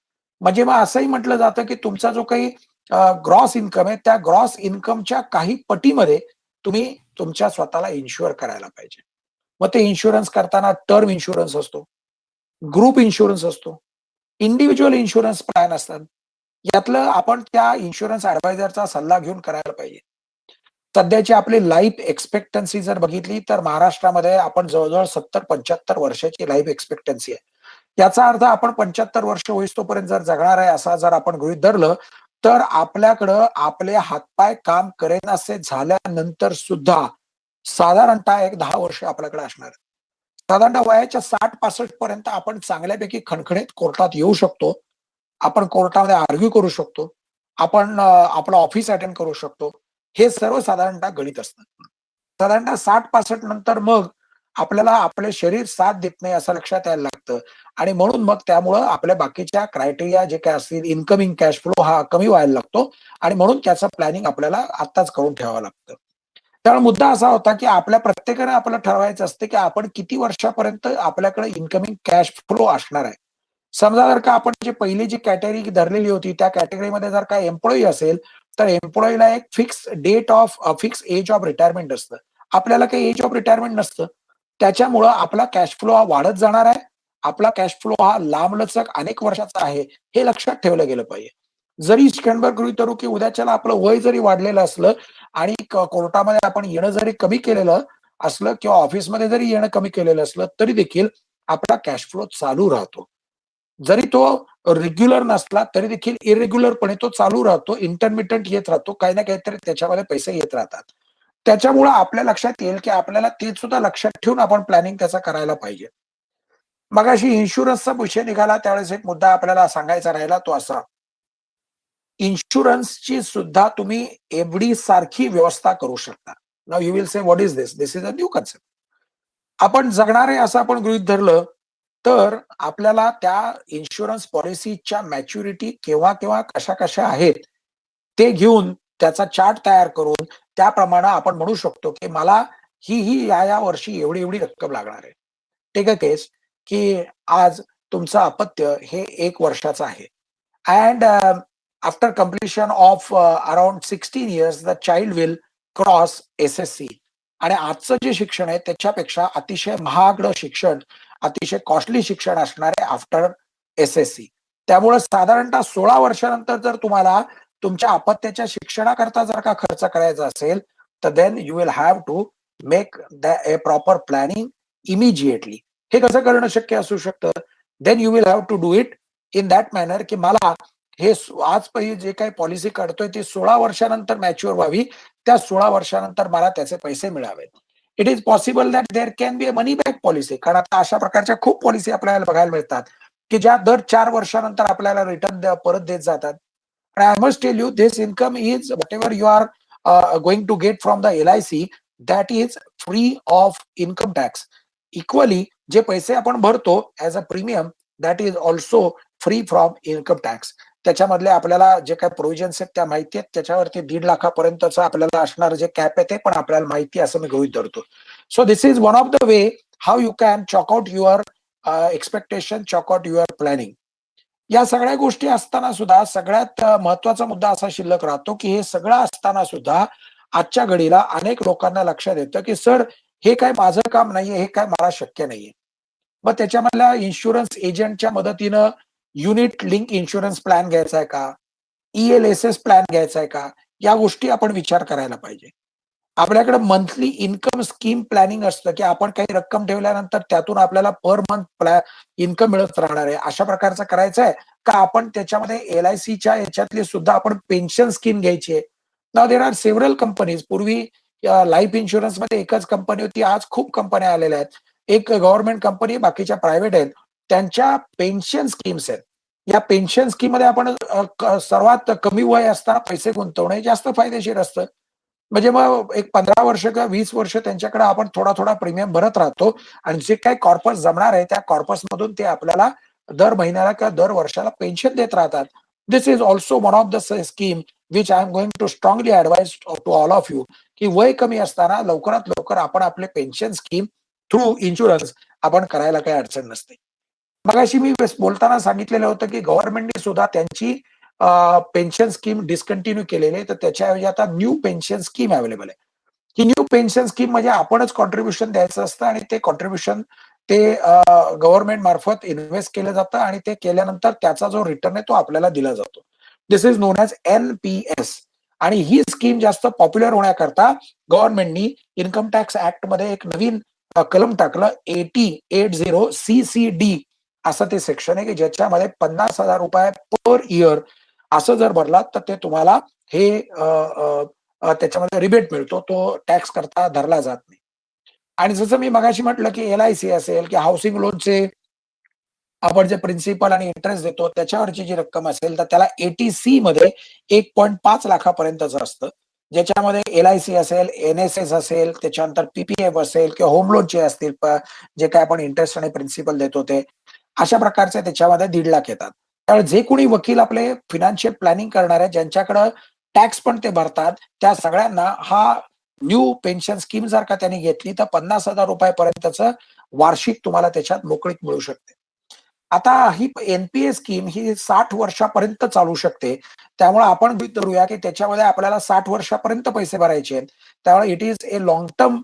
म्हणजे मग असंही म्हटलं जातं, की तुमचा जो काही ग्रॉस इन्कम आहे, त्या ग्रॉस इन्कमच्या काही पटीमध्ये तुम्ही तुमच्या स्वतःला इन्शुअर करायला पाहिजे. मग ते इन्शुरन्स करताना टर्म इन्शुरन्स असतो, ग्रुप इन्शुरन्स असतो, इंडिव्हिज्युअल इन्शुरन्स प्लॅन असतात. यातलं आपण त्या इन्शुरन्स ॲडवायझरचा सल्ला घेऊन करायला पाहिजे. सध्याची आपली लाईफ एक्स्पेक्टन्सी जर बघितली, तर महाराष्ट्रामध्ये आपण जवळ-जवळ 70-75 वर्षाची लाईफ एक्स्पेक्टन्सी आहे. याचा अर्थ आपण 75 वर्ष होईस्तोपर्यंत जर जगणार आहे, असा जर आपण गृहीत धरलं, तर आपल्याकडं आपले हातपाय काम करेनासे झाल्यानंतर सुद्धा साधारणतः एक 10 वर्ष आपल्याकडे असणार. साधारणतः वयाच्या 60-65 पर्यंत आपण चांगल्यापैकी खणखणीत कोर्टात येऊ शकतो. आपण कोर्टामध्ये आर्ग्यू करू शकतो. आपण आपलं ऑफिस अटेंड करू शकतो. हे सर्व साधारणतः गणित असतं. साधारणतः 60-65 नंतर मग आपल्याला आपले शरीर साथ देत नाही असं लक्षात यायला लागतं आणि म्हणून मग त्यामुळं आपल्या बाकीच्या क्रायटेरिया जे काही असतील, इन्कमिंग कॅश फ्लो हा कमी व्हायला लागतो आणि म्हणून त्याचं प्लॅनिंग आपल्याला आत्ताच करून ठेवावं लागतं. त्यामुळे मुद्दा असा होता, की आपल्या प्रत्येकाने आपल्याला ठरवायचं असतं, की आपण किती वर्षापर्यंत आपल्याकडे इन्कमिंग कॅश फ्लो असणार आहे. समजा जर का आपण जे पहिली जी कॅटेगरी धरलेली होती, त्या कॅटेगरीमध्ये जर का एम्प्लॉयी असेल, तर एम्प्लॉयीला एक फिक्स एज ऑफ रिटायरमेंट असतं. आपल्याला काही एज ऑफ रिटायरमेंट नसतं. त्याच्यामुळं आपला कॅश फ्लो हा वाढत जाणार आहे. आपला कॅश फ्लो हा लांबलचक अनेक वर्षाचा आहे, हे लक्षात ठेवलं गेलं पाहिजे. जरी क्षणभर गृहीत धरू, की उद्याच्याला आपलं वय जरी वाढलेलं असलं आणि कोर्टामध्ये आपण येणं जरी कमी केलेलं असलं किंवा ऑफिसमध्ये जरी येणं कमी केलेलं असलं, तरी देखील आपला कॅश फ्लो चालू राहतो. जरी तो रेग्युलर नसला, तरी देखील इरेग्युलरपणे तो चालू राहतो. इंटरमिटंट येत राहतो. काही ना काहीतरी त्याच्यामध्ये पैसे येत राहतात. त्याच्यामुळं आपल्या लक्षात येईल, की आपल्याला ते सुद्धा लक्षात ठेवून आपण प्लॅनिंग त्याचं करायला पाहिजे. मगाशी इन्शुरन्सचा विषय निघाला त्यावेळेस एक मुद्दा आपल्याला सांगायचा राहिला तो असा, इन्शुरन्सची सुद्धा तुम्ही एफ-डी सारखी व्यवस्था करू शकता. Now you will say what is this? This is a new concept. आपण जगणार आहे असं आपण गृहीत धरलं, तर आपल्याला त्या इन्शुरन्स पॉलिसीच्या मॅच्युरिटी केव्हा-केव्हा, कशा-कशा आहेत, ते घेऊन त्याचा चार्ट तयार करून त्याप्रमाणे आपण म्हणू शकतो, की मला या वर्षी एवढी-एवढी रक्कम लागणार आहे. टेक अ केस, की आज तुमचं अपत्य हे 1 वर्षाचं आहे. And after completion of around 16 years, the child will cross SSC. आणि आजचं जे शिक्षण आहे त्याच्यापेक्षा अतिशय महागडं शिक्षण, अतिशय कॉस्टली शिक्षण असणार आहे आफ्टर SSC. त्यामुळे साधारणतः 16 वर्षानंतर जर तुम्हाला तुमच्या अपत्याच्या शिक्षणाकरता जर का खर्च करायचा असेल, तर then you will have to make a proper planning immediately. हे कसं करणं शक्य असू शकतं? Then you will have to do it in that manner, की मला हे आज पहिली जे काही पॉलिसी काढतोय ती 16 वर्षानंतर मॅच्युअर व्हावी. त्या 16 वर्षानंतर मला त्याचे पैसे मिळावेत. It is possible that there can be a money back policy. कारण आता अशा प्रकारच्या खूप पॉलिसी आपल्याला बघायला मिळतात, की ज्या दर 4 वर्षानंतर आपल्याला रिटर्न परत देत जातात. And I must tell you, this income is whatever you are going to get from the LIC, that is free of income tax. Equally, जे पैसे आपण भरतो as a premium, that is also free from income tax. त्याच्यामधले आपल्याला जे काही प्रोव्हिजन्स आहेत त्या माहिती आहेत. त्याच्यावरती 1.5 लाखापर्यंतचं आपल्याला असणारं जे कॅप आहे ते पण आपल्याला माहिती आहे असं मी गृहीत धरतो. So this is one of the way how you can chalk out your expectation, chalk out your planning. या सगळ्या गोष्टी असताना सुद्धा सगळ्यात महत्त्वाचा मुद्दा असा शिल्लक राहतो, की हे सगळं असताना सुद्धा आजच्या घडीला अनेक लोकांना लक्षात येतं, की सर हे काय माझं काम नाहीये, हे काय मला शक्य नाहीये. मग त्याच्यामधल्या इन्शुरन्स एजंटच्या मदतीनं युनिट लिंक इन्शुरन्स प्लॅन घ्यायचा आहे का? ELSS प्लॅन घ्यायचा आहे का? या गोष्टी आपण विचार करायला पाहिजे. आपल्याकडे मंथली इन्कम स्कीम प्लॅनिंग असतं, की आपण काही रक्कम ठेवल्यानंतर त्यातून आपल्याला पर मंथ इन्कम मिळत राहणार आहे. अशा प्रकारचं करायचं आहे का आपण त्याच्यामध्ये LICच्या ह्याच्यातली सुद्धा आपण पेन्शन स्कीम घ्यायची आहे. Now there are several companies. पूर्वी लाईफ इन्शुरन्समध्ये एकच कंपनी होती. आज खूप कंपन्या आलेल्या आहेत. एक गव्हर्नमेंट कंपनी, बाकीच्या प्रायव्हेट आहेत. त्यांच्या पेन्शन स्कीम्स आहेत. या पेन्शन स्कीममध्ये आपण सर्वात कमी वय असताना पैसे गुंतवणं हे जास्त फायदेशीर असतं. म्हणजे मग एक 15 वर्ष किंवा 20 वर्ष त्यांच्याकडे आपण थोडा-थोडा प्रीमियम भरत राहतो आणि जे काही कॉर्पस जमणार आहे त्या कॉर्पसमधून ते आपल्याला दर महिन्याला किंवा दर वर्षाला पेन्शन देत राहतात. This is also one of the scheme which I am going to strongly advise to all of you, की वय कमी असताना लवकरात लवकर आपण आपले पेन्शन स्कीम थ्रू इन्शुरन्स आपण करायला काही अडचण नसते. मगाशी मी बोलताना सांगितलेलं होतं, की गव्हर्नमेंटने सुद्धा त्यांची पेन्शन स्कीम डिस्कंटिन्यू केलेली आहे. तर त्याच्याऐवजी आता न्यू पेन्शन स्कीम अवेलेबल आहे. ही न्यू पेन्शन स्कीम म्हणजे आपणच कॉन्ट्रिब्युशन द्यायचं असतं आणि ते कॉन्ट्रिब्युशन ते गव्हर्नमेंट मार्फत इन्व्हेस्ट केलं जातं आणि ते केल्यानंतर त्याचा जो रिटर्न आहे तो आपल्याला दिला जातो. दिस इज नोन ॲज NPS. आणि ही स्कीम जास्त पॉप्युलर होण्याकरता गव्हर्नमेंटनी इन्कम टॅक्स ॲक्टमध्ये एक नवीन कलम टाकलं 80 CCD असं ते सेक्शन आहे, की ज्याच्यामध्ये ₹50,000 पर इयर असं जर भरलात तर ते तुम्हाला हे त्याच्यामध्ये रिबेट मिळतो. तो टॅक्स करता धरला जात नाही. आणि जसं मी मगाशी म्हटलं, की LIC असेल, की हाउसिंग लोनचे आपण जे प्रिन्सिपल आणि इंटरेस्ट देतो त्याच्यावरची जी रक्कम असेल, तर त्याला ATC मध्ये 1.5 लाखापर्यंतचं असतं. ज्याच्यामध्ये LIC असेल, NSS असेल, त्याच्यानंतर PPF असेल किंवा होम लोनचे असतील, जे काही आपण इंटरेस्ट आणि प्रिन्सिपल देतो ते. अशा प्रकारचे त्याच्यामध्ये 1.5 लाख येतात. त्यामुळे जे कोणी वकील आपले फायनान्शियल प्लॅनिंग करणार आहेत, ज्यांच्याकडं टॅक्स पण ते भरतात, त्या सगळ्यांना हा न्यू पेन्शन स्कीम जर का त्यांनी घेतली, तर ₹50,000 पर्यंतचं वार्षिक तुम्हाला त्याच्यात मोकळीक मिळू शकते. आता ही NPS स्कीम ही 60 वर्षापर्यंत चालू शकते. त्यामुळे आपण गृहीत धरूया, की त्याच्यामध्ये आपल्याला 60 वर्षापर्यंत पैसे भरायचे आहेत. त्यामुळे it is a long term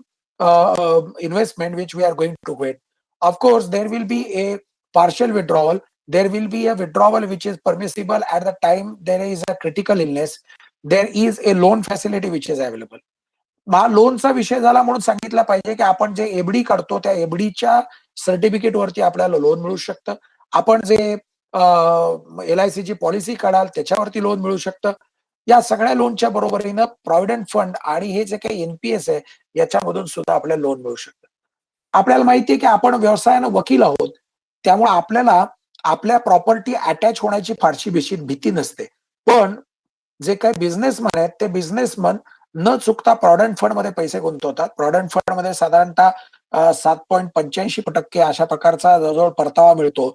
investment which we are going to get. Of course there will be a partial withdrawal. There will be a withdrawal which is permissible at the time there is a critical illness. There is a loan facility which is available. लोनचा विषय झाला म्हणून सांगितलं पाहिजे, की आपण जे एफ-डी काढतो त्या एफ-डीच्या सर्टिफिकेटवरती आपल्याला लोन मिळू शकतं. आपण जे LICची पॉलिसी काढाल त्याच्यावरती लोन मिळू शकतं. या सगळ्या लोनच्या बरोबरीनं प्रॉव्हिडंट फंड आणि हे जे काही NPS आहे याच्यामधून सुद्धा आपल्याला लोन मिळू शकतं. आपल्याला माहिती आहे, की आपण व्यवसायानं वकील आहोत. त्यामुळे आपल्याला आपल्या प्रॉपर्टी अटॅच होण्याची फारशी भीती नसते. पण जे काही बिझनेसमन आहेत, ते बिझनेसमन न चुकता प्रॉव्हिडंट फंडमध्ये पैसे गुंतवतात. प्रॉव्हिडंट फंडमध्ये साधारणतः 7.85% अशा प्रकारचा जवळ-जवळ परतावा मिळतो.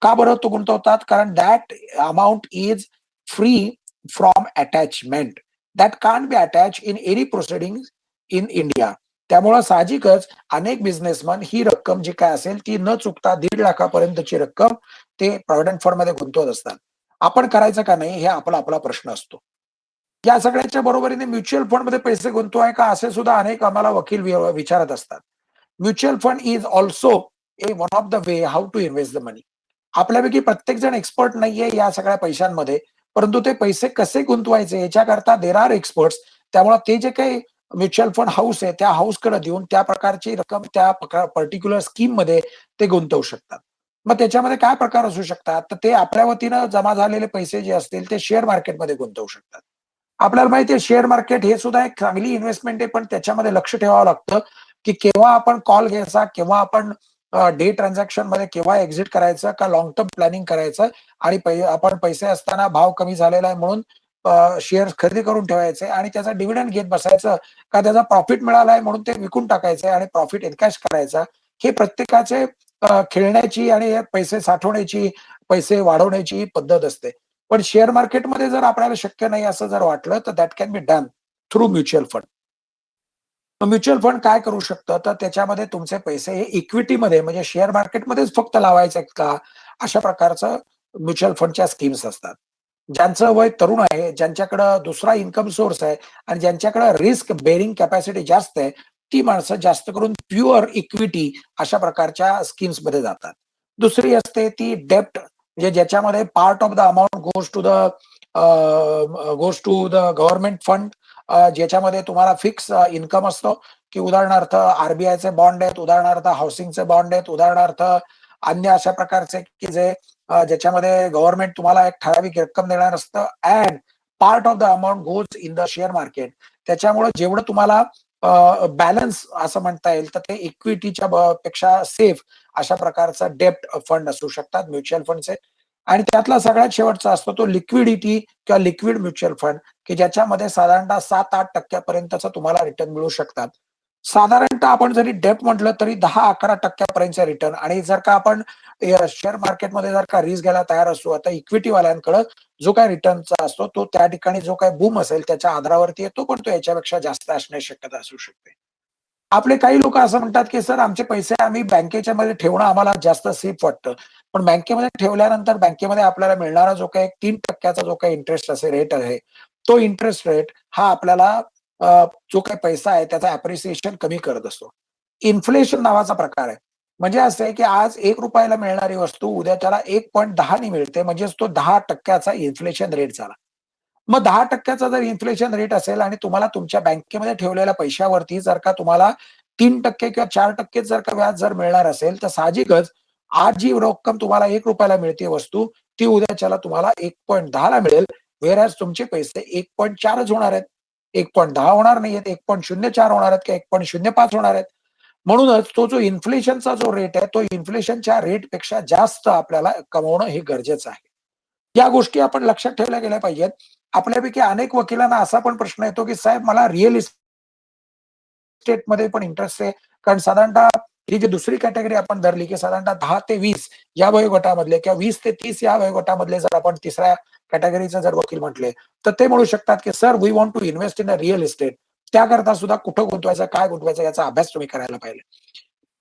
का बरं तो गुंतवतात? कारण that amount is free from attachment. That can't be attached in any proceedings in India. त्यामुळं साहजिकच अनेक बिझनेसमन ही रक्कम जी काय असेल ती न चुकता 1.5 लाखापर्यंतची रक्कम ते प्रॉव्हिडंट फंडमध्ये गुंतवत असतात. आपण करायचं का नाही हे आपला प्रश्न असतो. या सगळ्याच्या बरोबरीने म्युच्युअल फंडमध्ये पैसे गुंतवाय का असे सुद्धा अनेक आम्हाला वकील विचारत असतात. Mutual fund is also one of the way how to invest the money. आपल्यापैकी प्रत्येक जण एक्सपर्ट नाहीये या सगळ्या पैशांमध्ये, परंतु ते पैसे कसे गुंतवायचे याच्याकरता देअर आर एक्सपर्ट्स. त्यामुळे ते जे काही म्युच्युअल फंड हाऊस आहे, त्या हाऊसकडे देऊन त्या प्रकारची रक्कम त्या पर्टिक्युलर स्कीममध्ये ते गुंतवू शकतात. मग त्याच्यामध्ये काय प्रकार असू शकतात? तर ते आपल्या वतीनं जमा झालेले पैसे जे असतील ते शेअर मार्केटमध्ये गुंतवू शकतात. आपल्याला माहिती आहे शेअर मार्केट हे सुद्धा एक चांगली इन्व्हेस्टमेंट आहे, पण त्याच्यामध्ये लक्ष ठेवावं लागतं, की केव्हा आपण कॉल घ्यायचा, केव्हा आपण डे ट्रान्झॅक्शनमध्ये केव्हा एक्झिट करायचं का लाँग टर्म प्लॅनिंग करायचं आणि आपण पैसे असताना भाव कमी झालेला आहे म्हणून शेअर्स खरेदी करून ठेवायचे आणि त्याचा डिव्हिडंड घेत बसायचं का त्याचा प्रॉफिट मिळाला आहे म्हणून ते विकून टाकायचं आणि प्रॉफिट एन्कॅश करायचा. हे प्रत्येकाचे खेळण्याची आणि हे पैसे साठवण्याची, पैसे वाढवण्याची पद्धत असते. पण शेअर मार्केटमध्ये जर आपल्याला शक्य नाही असं जर वाटलं, तर that can be done through mutual fund. Mutual fund काय करू शकतं, तर त्याच्यामध्ये तुमचे पैसे हे इक्विटीमध्ये म्हणजे शेअर मार्केटमध्येच फक्त लावायचे आहेत का? अशा प्रकारचं म्युच्युअल फंडच्या स्कीम्स असतात. ज्यांचं वय तरुण आहे, ज्यांच्याकडं दुसरा इन्कम सोर्स आहे आणि ज्यांच्याकडे रिस्क बेअरिंग कॅपॅसिटी जास्त आहे, ती माणसं जास्त करून प्युअर इक्विटी अशा प्रकारच्या स्कीम्समध्ये जातात. दुसरी असते ती डेब्ट म्हणजे ज्याच्यामध्ये part of the amount goes to the government fund ज्याच्यामध्ये तुम्हाला फिक्स इन्कम असतो, की उदाहरणार्थ आर-बी-आयचे बॉन्ड आहेत, उदाहरणार्थ हाउसिंगचे बॉन्ड आहेत, उदाहरणार्थ अन्य अशा प्रकारचे की जे ज्याच्यामध्ये गव्हर्नमेंट तुम्हाला एक ठराविक रक्कम देणार असतं and part of the amount goes in the share market. त्याच्यामुळे जेवढं तुम्हाला बॅलन्स असं म्हणता येईल, तर ते इक्विटीच्या पेक्षा सेफ अशा प्रकारचा डेब्ट फंड असू शकतात म्युच्युअल फंडचे. आणि त्यातला सगळ्यात शेवटचा असतो तो लिक्विडिटी किंवा लिक्विड म्युच्युअल फंड, की ज्याच्यामध्ये साधारणतः 7-8% पर्यंतचा तुम्हाला रिटर्न मिळू शकतात. साधारणतः आपण जरी डेब्ट म्हटलं तरी 10-11% पर्यंतचा रिटर्न आणि जर का आपण शेअर मार्केटमध्ये जर का रिस्क घ्यायला तयार असू, आता इक्विटी वाल्यांकडे जो काही रिटर्नचा असतो तो त्या ठिकाणी जो काही बूम असेल त्याच्या आधारावरती येतो, पण तो याच्यापेक्षा जास्त असण्याची शक्यता असू शकते. आपले काही लोकं असं म्हणतात, की "सर आमचे पैसे आम्ही बँकेच्या मध्ये ठेवणं आम्हाला जास्त सेफ वाटतं." पण बँकेमध्ये ठेवल्यानंतर बँकेमध्ये आपल्याला मिळणारा जो काही 3% चा जो काही इंटरेस्ट असेल रेट आहे, तो इंटरेस्ट रेट हा आपल्याला जो काही पैसा आहे त्याचा ॲप्रिसिएशन कमी करत असतो. इन्फ्लेशन नावाचा प्रकार आहे. म्हणजे असं आहे, की आज ₹1 ला मिळणारी वस्तू उद्या त्याला 1.10 नी मिळते म्हणजेच तो 10% चा इन्फ्लेशन रेट झाला. मग 10% चा जर इन्फ्लेशन रेट असेल आणि तुम्हाला तुमच्या बँकेमध्ये ठेवलेल्या पैशावरती जर का तुम्हाला 3% किंवा 4% जर का व्याज जर मिळणार असेल, तर साहजिकच आज जी रक्कम तुम्हाला ₹1 ला मिळते वस्तू, ती उद्याच्याला तुम्हाला 1.10 ला मिळेल. व्हेअर तुमचे पैसे 1.4च होणार आहेत. 1.10 होणार नाहीयेत, 1.04 होणार आहेत किंवा 1.05 होणार आहेत. म्हणूनच तो जो इन्फ्लेशनचा जो रेट आहे तो इन्फ्लेशनच्या रेटपेक्षा जास्त आपल्याला कमवणं हे गरजेचं आहे. या गोष्टी आपण लक्षात ठेवल्या गेल्या पाहिजेत. आपल्यापैकी अनेक वकिलांना असा पण प्रश्न येतो, की साहेब मला रिअल इस्टेटमध्ये पण इंटरेस्ट आहे. कारण साधारणतः ही जी दुसरी कॅटेगरी आपण धरली, की साधारणतः 10 ते 20 या वयोगटामधले किंवा 20 ते 30 या वयोगटामधले जर आपण तिसऱ्या कॅटेगरीचे जर वकील म्हटले, तर ते म्हणू शकतात, की sir we want to invest in a real estate. त्याकरता सुद्धा कुठं गुंतवायचं, काय गुंतवायचं याचा अभ्यास तुम्ही करायला पाहिजे.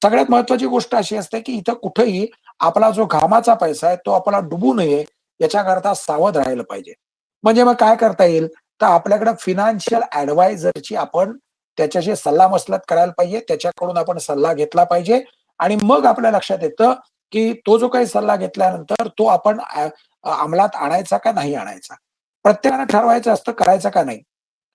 सगळ्यात महत्त्वाची गोष्ट अशी असते, की इथं कुठेही आपला जो घामाचा पैसा आहे, तो आपला डुबू नये याच्याकरता सावध राहिलं पाहिजे. म्हणजे मग काय करता येईल? तर आपल्याकडे फायनान्शियल ॲडवायझरची आपण त्याच्याशी सल्लामसलत करायला पाहिजे. त्याच्याकडून आपण सल्ला घेतला पाहिजे आणि मग आपल्या लक्षात येतं, की तो जो काही सल्ला घेतल्यानंतर तो आपण अंमलात आणायचा का नाही आणायचा. प्रत्येकानं ठरवायचं असतं करायचं का नाही.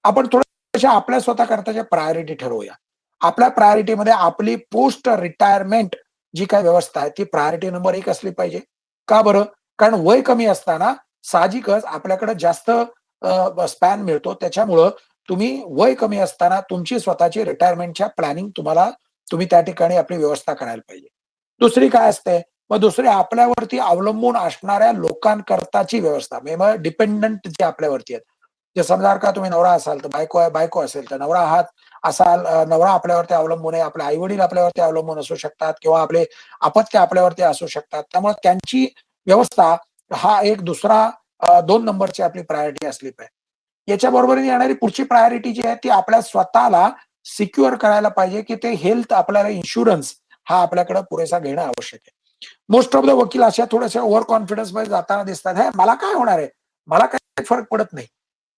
आपण थोड्याशा आपल्या स्वतः करताच्या प्रायोरिटी ठरवूया. आपल्या प्रायोरिटीमध्ये आपली पोस्ट रिटायरमेंट जी काही व्यवस्था आहे, ती प्रायोरिटी नंबर 1 असली पाहिजे. का बरं? कारण वय कमी असताना साहजिकच आपल्याकडे जास्त स्पॅन मिळतो. त्याच्यामुळं तुम्ही वय कमी असताना तुमची स्वतःची रिटायरमेंटच्या प्लॅनिंग तुम्ही त्या ठिकाणी आपली व्यवस्था करायला पाहिजे. दुसरी काय असते? मग दुसरी आपल्यावरती अवलंबून असणाऱ्या लोकांकरताची व्यवस्था. म्हणजे मग डिपेंडंट जे आपल्यावरती आहेत. जे समजा का तुम्ही नवरा असाल, तर बायको आहे, बायको असेल तर नवरा आहात असाल, नवरा आपल्यावरती अवलंबून आहे, आपले आई-वडील आपल्यावरती अवलंबून असू शकतात किंवा आपले अपत्य आपल्यावरती असू शकतात. त्यामुळे त्यांची व्यवस्था हा एक दुसरा 2 नंबरची आपली प्रायोरिटी असली पाहिजे. याच्या बरोबरीने येणारी पुढची प्रायोरिटी जी आहे ती आपल्या स्वतःला सिक्युअर करायला पाहिजे, की ते हेल्थ आपल्याला इन्शुरन्स हा आपल्याकडे पुरेसा घेणं आवश्यक आहे. मोस्ट ऑफ द वकील अशा थोड्याशा ओव्हर कॉन्फिडन्समध्ये जाताना दिसतात. "हे मला काय होणार आहे? मला काही फरक पडत नाही."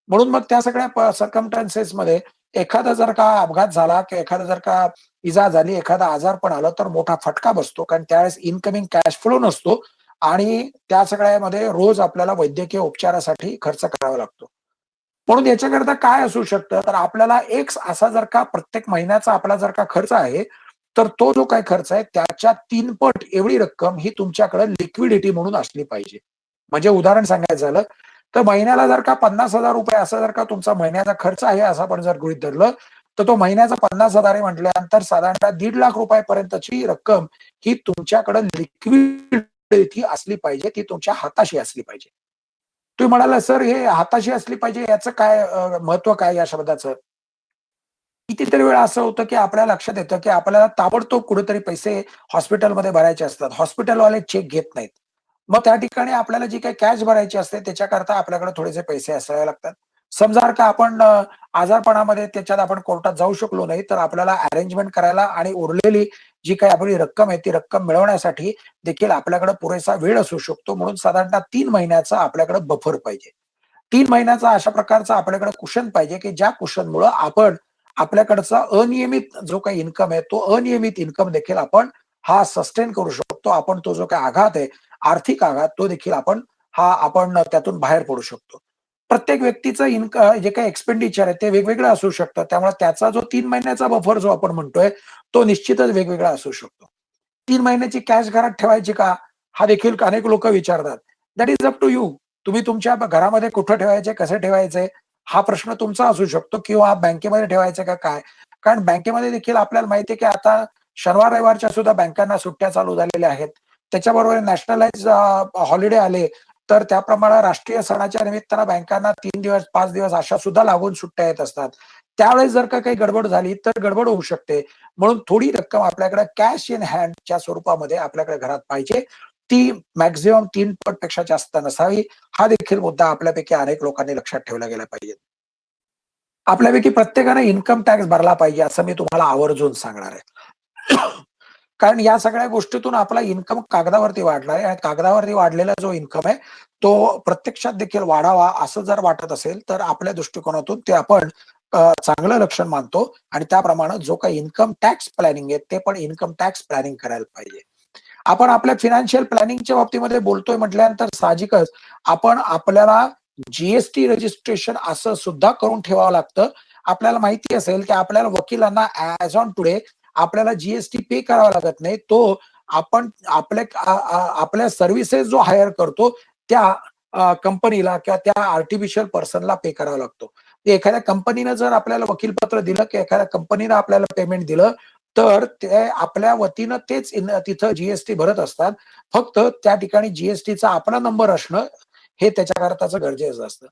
म्हणून मग त्या सगळ्या सर्कमस्टन्सेसमध्ये एखादा जर का अपघात झाला किंवा एखादा जर का इजा झाली, एखादा आजारपण आलं, तर मोठा फटका बसतो. कारण त्यावेळेस इन्कमिंग कॅश फ्लो नसतो आणि त्या सगळ्यामध्ये रोज आपल्याला वैद्यकीय उपचारासाठी खर्च करावा लागतो. म्हणून याच्याकरता काय असू शकतं, तर आपल्याला एक असा जर का प्रत्येक महिन्याचा आपला जर का खर्च आहे, तर तो जो काही खर्च आहे त्याच्या 3 पट एवढी रक्कम ही तुमच्याकडे लिक्विडिटी म्हणून असली पाहिजे. म्हणजे उदाहरण सांगायचं झालं, तर महिन्याला जर का ₹50,000 असा जर का तुमचा महिन्याचा खर्च आहे, असं आपण जर गृहीत धरलं, तर तो महिन्याचा 50,000 आहे म्हटल्यानंतर साधारणतः ₹1,50,000 पर्यंतची रक्कम ही तुमच्याकडे लिक्विडिटी असली पाहिजे, ती तुमच्या हाताशी असली पाहिजे. तुम्ही म्हणाला, "सर हे हाताशी असली पाहिजे याचं काय महत्त्व काय या शब्दाचं?" कितीतरी वेळा असं होतं, की आपल्या लक्षात येतं, की आपल्याला ताबडतोब कुठेतरी पैसे हॉस्पिटलमध्ये भरायचे असतात. हॉस्पिटलवाले चेक घेत नाहीत. मग त्या ठिकाणी आपल्याला जी काही कॅश भरायची असते त्याच्याकरता आपल्याकडे थोडेसे पैसे असावे लागतात. समजा जर का आपण आजारपणामध्ये त्याच्यात आपण कोर्टात जाऊ शकलो नाही, तर आपल्याला अरेंजमेंट करायला आणि उरलेली जी काही आपली रक्कम आहे, ती रक्कम मिळवण्यासाठी देखील आपल्याकडे पुरेसा वेळ असू शकतो. म्हणून साधारणतः 3 महिन्याचा आपल्याकडे बफर पाहिजे. 3 महिन्याचा अशा प्रकारचा आपल्याकडे कुशन पाहिजे, की ज्या कुशनमुळं आपण आपल्याकडचा अनियमित जो काही इन्कम आहे, तो अनियमित इन्कम देखील आपण हा सस्टेन करू शकतो. आपण तो जो काही आघात आहे, आर्थिक आघात तो देखील आपण त्यातून बाहेर पडू शकतो. प्रत्येक व्यक्तीचं जे काही एक्सपेंडिचर आहे ते वेगवेगळं असू शकतं. त्यामुळे त्याचा जो 3 महिन्याचा बफर जो आपण म्हणतोय, तो निश्चितच वेगवेगळा असू शकतो. 3 महिन्याची कॅश घरात ठेवायची का? हा देखील अनेक लोकं विचारतात. That is up to you. तुम्ही तुमच्या घरामध्ये कुठं ठेवायचे, कसे ठेवायचे, हा प्रश्न तुमचा असू शकतो किंवा बँकेमध्ये ठेवायचं का काय? कारण बँकेमध्ये देखील आपल्याला माहिती आहे, की आता शनिवार, रविवारच्या सुद्धा बँकांना सुट्ट्या चालू झालेल्या आहेत. त्याच्याबरोबर नॅशनलाइज हॉलिडे आले, तर त्याप्रमाणे राष्ट्रीय सणाच्या निमित्तानं बँकांना 3 दिवस, 5 दिवस अशा सुद्धा लागून सुट्ट्या येत असतात. त्यावेळेस जर का काही गडबड झाली, तर गडबड होऊ शकते. म्हणून थोडी रक्कम आपल्याकडे कॅश इन हँडच्या स्वरूपामध्ये आपल्याकडे घरात पाहिजे. ती मॅक्सिमम 3 पटपेक्षा जास्त नसावी. हा देखील मुद्दा आपल्यापैकी अनेक लोकांनी लक्षात ठेवला गेला पाहिजे. आपल्यापैकी प्रत्येकाने इन्कम टॅक्स भरला पाहिजे, असं मी तुम्हाला आवर्जून सांगणार आहे. कारण या सगळ्या गोष्टीतून आपला इन्कम कागदावरती वाढणार आहे आणि कागदावरती वाढलेला जो इन्कम आहे, तो प्रत्यक्षात देखील वाढावा असं जर वाटत असेल, तर आपल्या दृष्टिकोनातून ते आपण चांगलं लक्षण मानतो आणि त्याप्रमाणे जो काही इन्कम टॅक्स प्लॅनिंग आहे, ते पण इन्कम टॅक्स प्लॅनिंग करायला पाहिजे. आपण आपल्या फायनान्शियल प्लॅनिंगच्या बाबतीमध्ये बोलतोय म्हटल्यानंतर साहजिकच आपण आपल्याला जी रजिस्ट्रेशन असं सुद्धा करून ठेवावं लागतं. आपल्याला माहिती असेल, की आपल्याला वकिलांना ॲज ऑन टुडे आपल्याला जी पे करावा लागत नाही. तो आपण आपल्या सर्व्हिसेस जो हायर करतो त्या कंपनीला किंवा त्या आर्टिफिशियल पर्सनला पे करावा लागतो. एखाद्या कंपनीनं जर आपल्याला वकीलपत्र दिलं, की एखाद्या कंपनीनं आपल्याला पेमेंट दिलं, तर ते आपल्या वतीनं तेच तिथं जीएसटी भरत असतात. फक्त त्या ठिकाणी जीएसटीचा आपला नंबर असणं हे त्याच्याकरताचं गरजेचं असतं.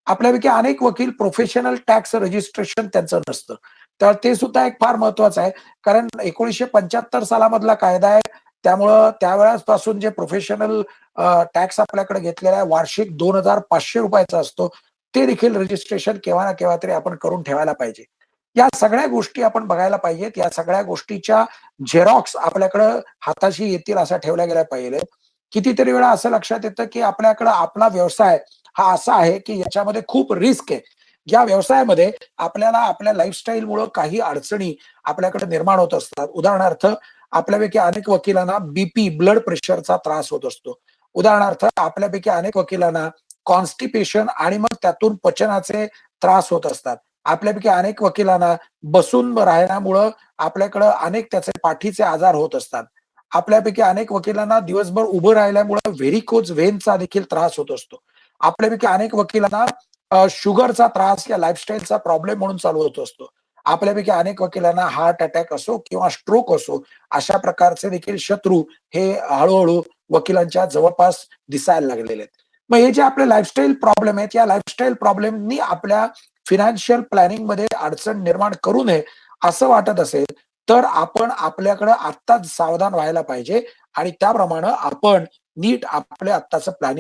आपल्यापैकी अनेक वकील प्रोफेशनल टॅक्स रजिस्ट्रेशन त्यांचं नसतं. तर ते सुद्धा एक फार महत्वाचं आहे. कारण 1975 सालामधला कायदा आहे. त्यामुळं त्यावेळेसपासून जे प्रोफेशनल टॅक्स आपल्याकडे घेतलेला आहे वार्षिक ₹2,500 चा असतो. ते देखील रजिस्ट्रेशन केव्हा ना केव्हा तरी आपण करून ठेवायला पाहिजे. या सगळ्या गोष्टी आपण बघायला पाहिजेत. या सगळ्या गोष्टीच्या झेरॉक्स आपल्याकडं हाताशी येतील अशा ठेवल्या गेल्या पाहिजेत. कितीतरी वेळा असं लक्षात येतं, की आपल्याकडं आपला व्यवसाय हा असा आहे, की याच्यामध्ये खूप रिस्क आहे. या व्यवसायामध्ये आपल्याला आपल्या लाईफस्टाईलमुळं काही अडचणी आपल्याकडे निर्माण होत असतात. उदाहरणार्थ, आपल्यापैकी अनेक वकिलांना बीपी, ब्लड प्रेशरचा त्रास होत असतो. उदाहरणार्थ, आपल्यापैकी अनेक वकिलांना कॉन्स्टिपेशन आणि मग त्यातून पचनाचे त्रास होत असतात. आपल्यापैकी अनेक वकिलांना बसून राहण्यामुळं आपल्याकडं अनेक त्याचे पाठीचे आजार होत असतात. आपल्यापैकी अनेक वकिलांना दिवसभर उभं राहिल्यामुळं व्हेरिकोज व्हेनचा देखील त्रास होत असतो. आपल्यापैकी अनेक वकिलांना शुगरचा त्रास या लाईफस्टाईलचा प्रॉब्लेम म्हणून चालू होत असतो. आपल्यापैकी अनेक वकिलांना हार्ट अटॅक असो किंवा स्ट्रोक असो, अशा प्रकारचे देखील शत्रू हे हळू वकिलांच्या जवळपास दिसायला लागलेले आहेत. मग हे जे आपले लाईफस्टाईल प्रॉब्लेम आहेत, या लाईफस्टाईल प्रॉब्लेमनी आपल्या फायनान्शियल प्लॅनिंगमध्ये अडचण निर्माण करू नये, असं वाटत असेल, तर आपण आपल्याकडे आत्ताच सावधान व्हायला पाहिजे आणि त्याप्रमाणे आपण नीट आपल्या आत्ताचं प्लॅनिंग